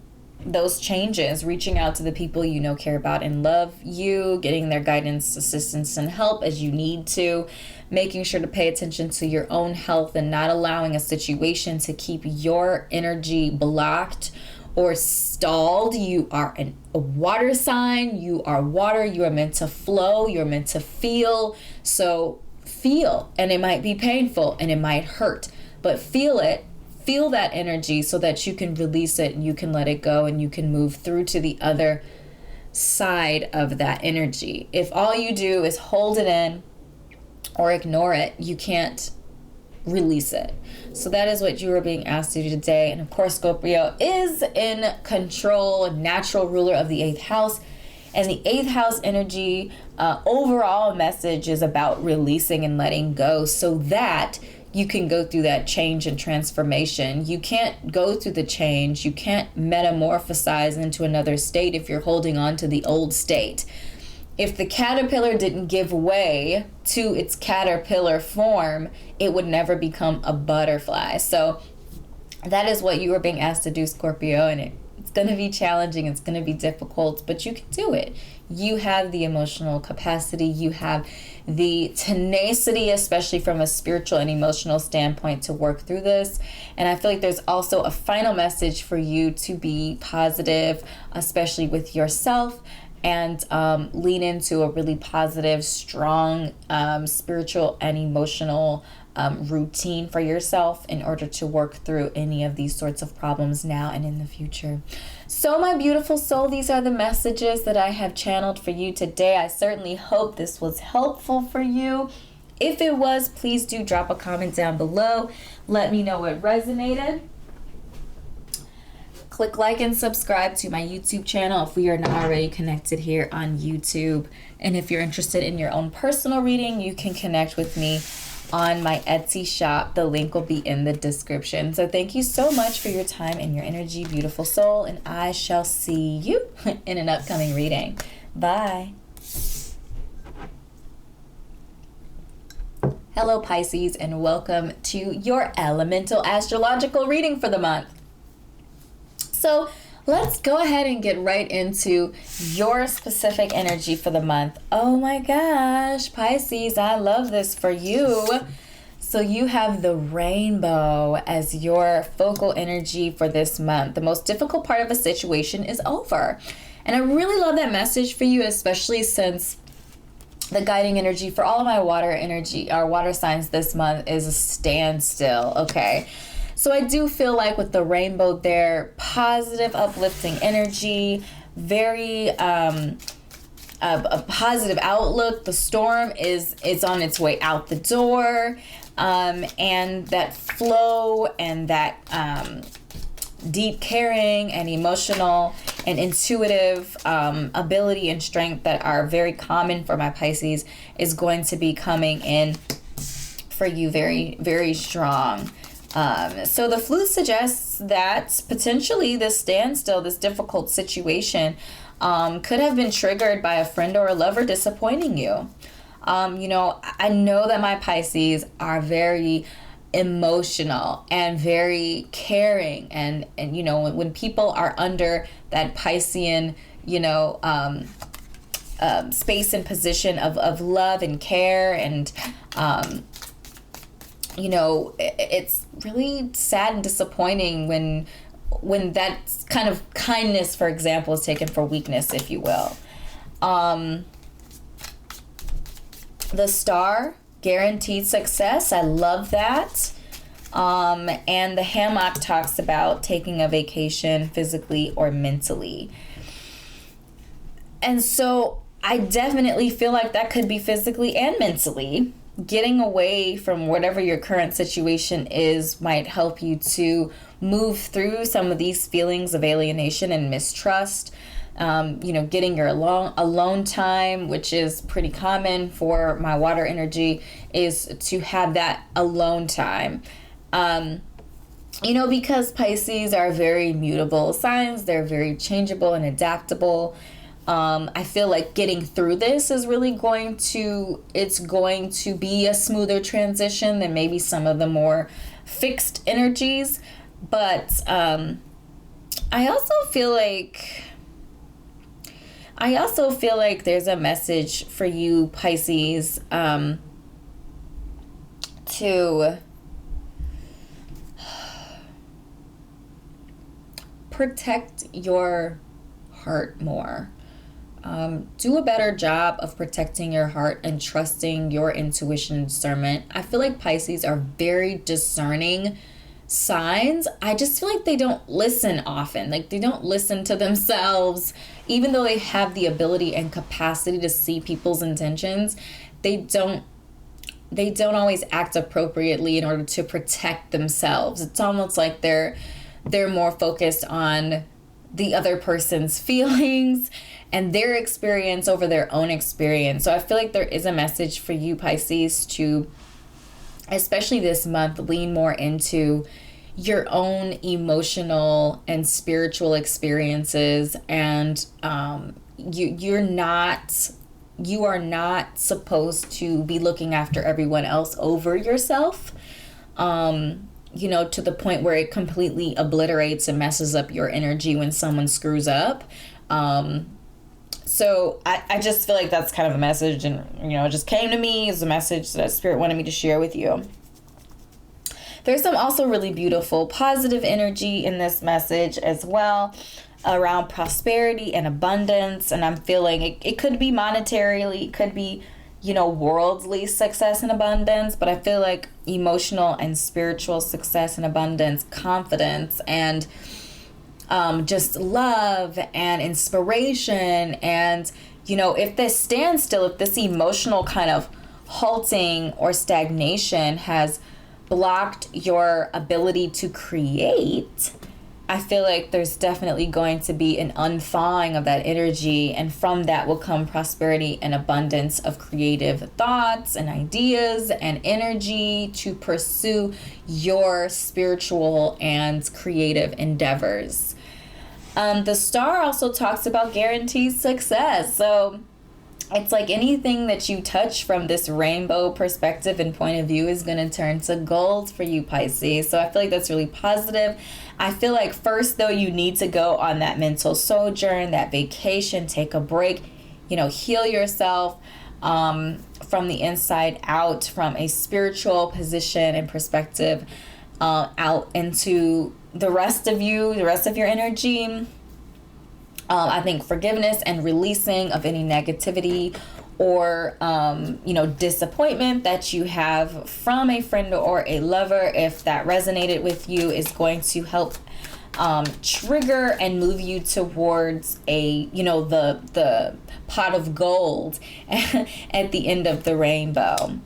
those changes, reaching out to the people you know care about and love you, getting their guidance, assistance, and help as you need to, making sure to pay attention to your own health and not allowing a situation to keep your energy blocked or stalled. You are a water sign. You are water. You are meant to flow. You're meant to feel. So feel, and it might be painful and it might hurt, but feel it. Feel that energy so that you can release it and you can let it go and you can move through to the other side of that energy. If all you do is hold it in or ignore it, you can't release it. So that is what you are being asked to do today. And of course, Scorpio is in control, natural ruler of the 8th house. And the 8th house energy, overall message is about releasing and letting go so that you can go through that change and transformation. You can't go through the change. You can't metamorphosize into another state if you're holding on to the old state. If the caterpillar didn't give way to its caterpillar form, it would never become a butterfly. So that is what you are being asked to do, Scorpio, and it's going to be challenging. It's going to be difficult, but you can do it. You have the emotional capacity. You have the tenacity, especially from a spiritual and emotional standpoint, to work through this. And I feel like there's also a final message for you to be positive, especially with yourself, and lean into a really positive, strong spiritual and emotional routine for yourself in order to work through any of these sorts of problems now and in the future. So my beautiful soul, these are the messages that I have channeled for you today. I certainly hope this was helpful for you. If it was, please do drop a comment down below. Let me know what resonated. Click like and subscribe to my YouTube channel if we are not already connected here on YouTube. And if you're interested in your own personal reading, you can connect with me on my Etsy shop. The link will be in the description. So thank you so much for your time and your energy, beautiful soul, and I shall see you in an upcoming reading. Bye. Hello, Pisces, and welcome to your elemental astrological reading for the month. So let's go ahead and get right into your specific energy for the month. Oh my gosh, Pisces, I love this for you. So you have the rainbow as your focal energy for this month. The most difficult part of a situation is over. And I really love that message for you, especially since the guiding energy for all of my water signs this month is a standstill, okay? So I do feel like with the rainbow there, positive, uplifting energy, very a positive outlook. The storm is on its way out the door, and that flow and that deep caring and emotional and intuitive ability and strength that are very common for my Pisces is going to be coming in for you very, very strong. So the flute suggests that potentially this standstill, this difficult situation, could have been triggered by a friend or a lover disappointing you. I know that my Pisces are very emotional and very caring, and when people are under that Piscean, space and position of love and care and it's really sad and disappointing when that kind of kindness, for example, is taken for weakness, if you will. The star, guaranteed success. I love that. And the hammock talks about taking a vacation physically or mentally. And so I definitely feel like that could be physically and mentally. Getting away from whatever your current situation is might help you to move through some of these feelings of alienation and mistrust. Getting your alone time, which is pretty common for my water energy, is to have that alone time. Because Pisces are very mutable signs, they're very changeable and adaptable. I feel like getting through this is really going to be a smoother transition than maybe some of the more fixed energies. But I also feel like there's a message for you, Pisces, to protect your heart more. Do a better job of protecting your heart and trusting your intuition and discernment. I feel like Pisces are very discerning signs. I just feel like they don't listen often. Like they don't listen to themselves. Even though they have the ability and capacity to see people's intentions, they don't they don't always act appropriately in order to protect themselves. It's almost like they're more focused on the other person's feelings and their experience over their own experience. So I feel like there is a message for you, Pisces, to, especially this month, lean more into your own emotional and spiritual experiences. And you are not supposed to be looking after everyone else over yourself, to the point where it completely obliterates and messes up your energy when someone screws up. So I just feel like that's kind of a message, and, it just came to me as a message that Spirit wanted me to share with you. There's some also really beautiful positive energy in this message as well, around prosperity and abundance. And I'm feeling it could be monetarily, it could be, worldly success and abundance, but I feel like emotional and spiritual success and abundance, confidence, and just love and inspiration. And, if this standstill, if this emotional kind of halting or stagnation has blocked your ability to create, I feel like there's definitely going to be an unthawing of that energy, and from that will come prosperity and abundance of creative thoughts and ideas and energy to pursue your spiritual and creative endeavors. The star also talks about guaranteed success. So it's like anything that you touch from this rainbow perspective and point of view is going to turn to gold for you, Pisces. So I feel like that's really positive. I feel like first, though, you need to go on that mental sojourn, that vacation, take a break, heal yourself from the inside out, from a spiritual position and perspective out into the rest of you, the rest of your energy. I think forgiveness and releasing of any negativity or, disappointment that you have from a friend or a lover, if that resonated with you, is going to help trigger and move you towards the pot of gold at the end of the rainbow.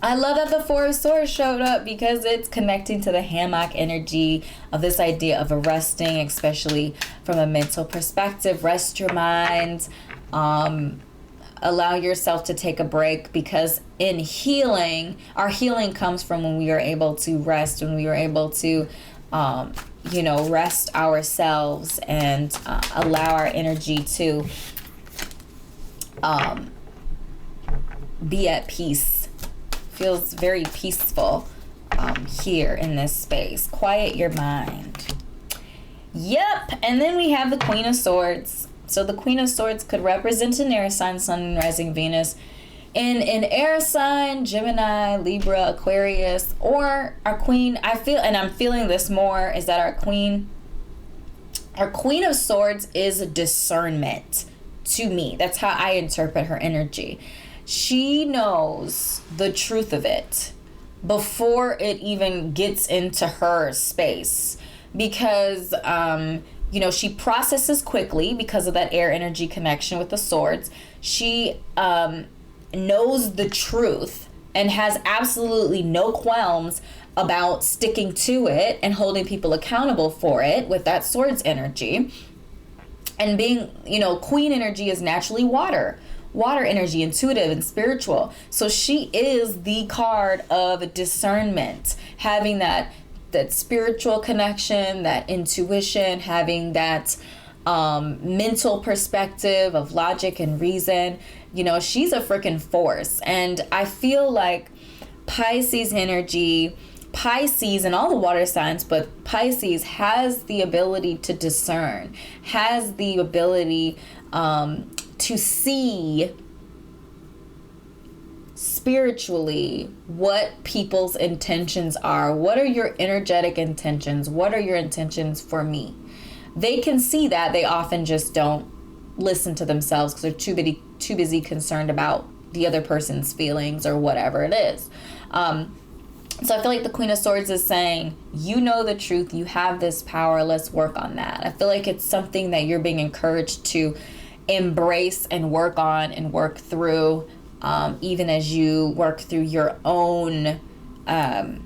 I love that the Four of Swords showed up, because it's connecting to the hammock energy of this idea of resting, especially from a mental perspective. Rest your mind, allow yourself to take a break, because in healing, our healing comes from when we are able to rest, when we are able to, rest ourselves and allow our energy to be at peace. Feels very peaceful here in this space. Quiet your mind. Yep. And then we have the Queen of Swords. So the Queen of Swords could represent an air sign, Sun and rising Venus. In an air sign, Gemini, Libra, Aquarius, or our Queen, I'm feeling this more, is that our Queen of Swords is discernment to me. That's how I interpret her energy. She knows the truth of it before it even gets into her space, because, she processes quickly because of that air energy connection with the swords. She knows the truth and has absolutely no qualms about sticking to it and holding people accountable for it with that swords energy. And being, Queen energy is naturally water energy, intuitive and spiritual. So she is the card of discernment, having that spiritual connection, that intuition, having that mental perspective of logic and reason. She's a freaking force. And I feel like Pisces energy, Pisces and all the water signs, but Pisces has the ability to discern, has the ability to see spiritually what people's intentions are. What are your energetic intentions? What are your intentions for me? They can see that. They often just don't listen to themselves because they're too busy concerned about the other person's feelings or whatever it is. So I feel like the Queen of Swords is saying, you know the truth, you have this power, let's work on that. I feel like it's something that you're being encouraged to embrace and work on and work through even as you work through your own, as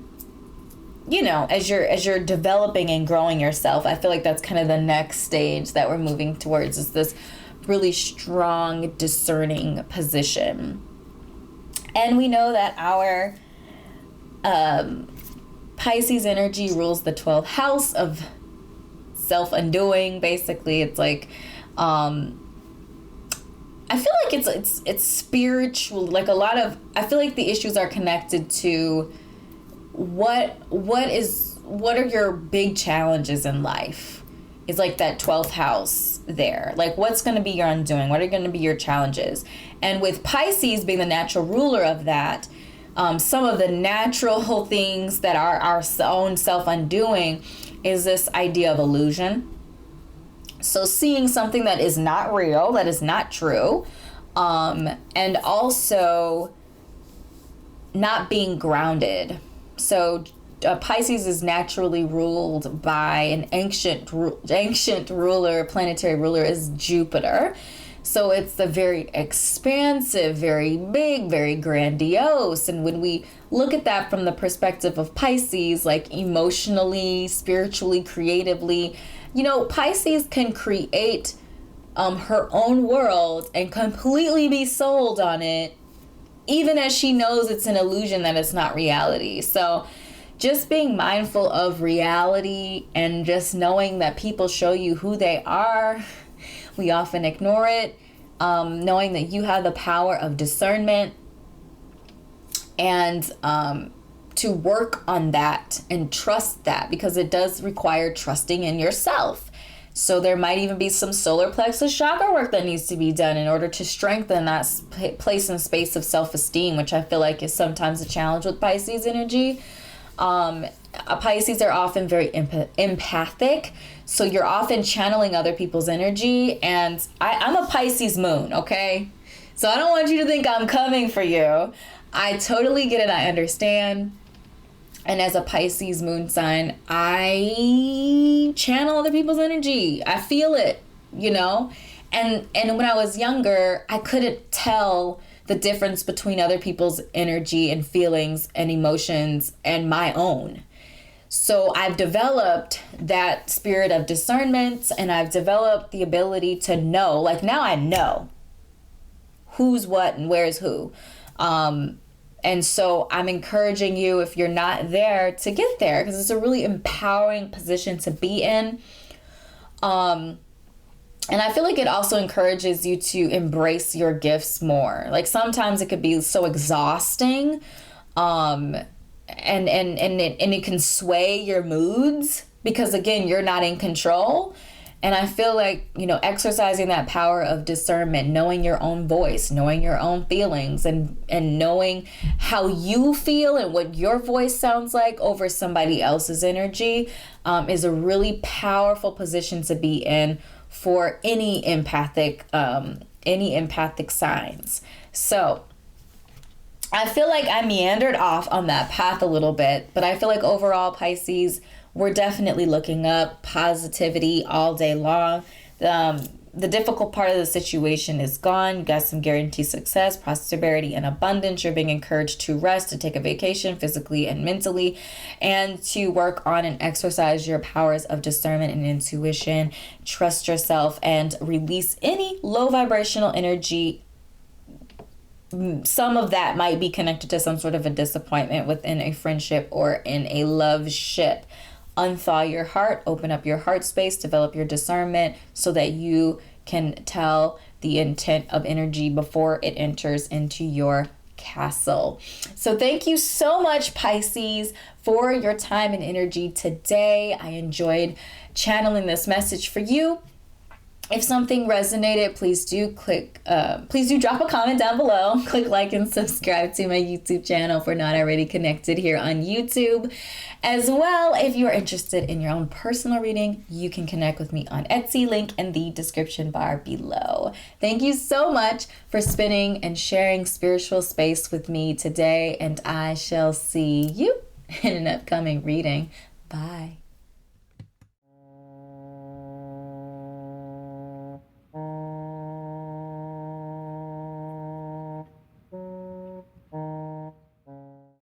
you're developing and growing yourself. I feel like that's kind of the next stage that we're moving towards, is this really strong, discerning position. And we know that our Pisces energy rules the 12th house of self-undoing. Basically, it's like, I feel like it's spiritual. Like I feel like the issues are connected to what are your big challenges in life. It's like that 12th house there. Like, what's going to be your undoing? What are going to be your challenges? And with Pisces being the natural ruler of that, some of the natural things that are our own self-undoing is this idea of illusion. So seeing something that is not real, that is not true, and also not being grounded. So Pisces is naturally ruled by an ancient ruler, planetary ruler is Jupiter. So it's the very expansive, very big, very grandiose. And when we look at that from the perspective of Pisces, like emotionally, spiritually, creatively, Pisces can create her own world and completely be sold on it, even as she knows it's an illusion, that it's not reality. So just being mindful of reality and just knowing that people show you who they are. We often ignore it. Knowing that you have the power of discernment, and to work on that and trust that, because it does require trusting in yourself. So there might even be some solar plexus chakra work that needs to be done in order to strengthen that place and space of self-esteem, which I feel like is sometimes a challenge with Pisces energy. Pisces are often very empathic, so you're often channeling other people's energy. And I'm a Pisces moon, okay? So I don't want you to think I'm coming for you. I totally get it. I understand. And as a Pisces moon sign, I channel other people's energy. I feel it, And when I was younger, I couldn't tell the difference between other people's energy and feelings and emotions and my own. So I've developed that spirit of discernment, and I've developed the ability to know, like now I know who's what and where's who. And so I'm encouraging you, if you're not there, to get there, because it's a really empowering position to be in. And I feel like it also encourages you to embrace your gifts more. Like sometimes it could be so exhausting, and it can sway your moods, because again, you're not in control. And I feel like, exercising that power of discernment, knowing your own voice, knowing your own feelings, and knowing how you feel and what your voice sounds like over somebody else's energy, is a really powerful position to be in for any empathic signs. So I feel like I meandered off on that path a little bit, but I feel like overall, Pisces, we're definitely looking up, positivity all day long. The difficult part of the situation is gone. You got some guaranteed success, prosperity, and abundance. You're being encouraged to rest, to take a vacation physically and mentally, and to work on and exercise your powers of discernment and intuition. Trust yourself and release any low vibrational energy. Some of that might be connected to some sort of a disappointment within a friendship or in a love ship. Unthaw your heart, open up your heart space, develop your discernment so that you can tell the intent of energy before it enters into your castle. So thank you so much, Pisces, for your time and energy today. I enjoyed channeling this message for you. If something resonated, please do drop a comment down below. Click like and subscribe to my YouTube channel if we're not already connected here on YouTube. As well, if you're interested in your own personal reading, you can connect with me on Etsy, link in the description bar below. Thank you so much for spending and sharing spiritual space with me today, and I shall see you in an upcoming reading. Bye.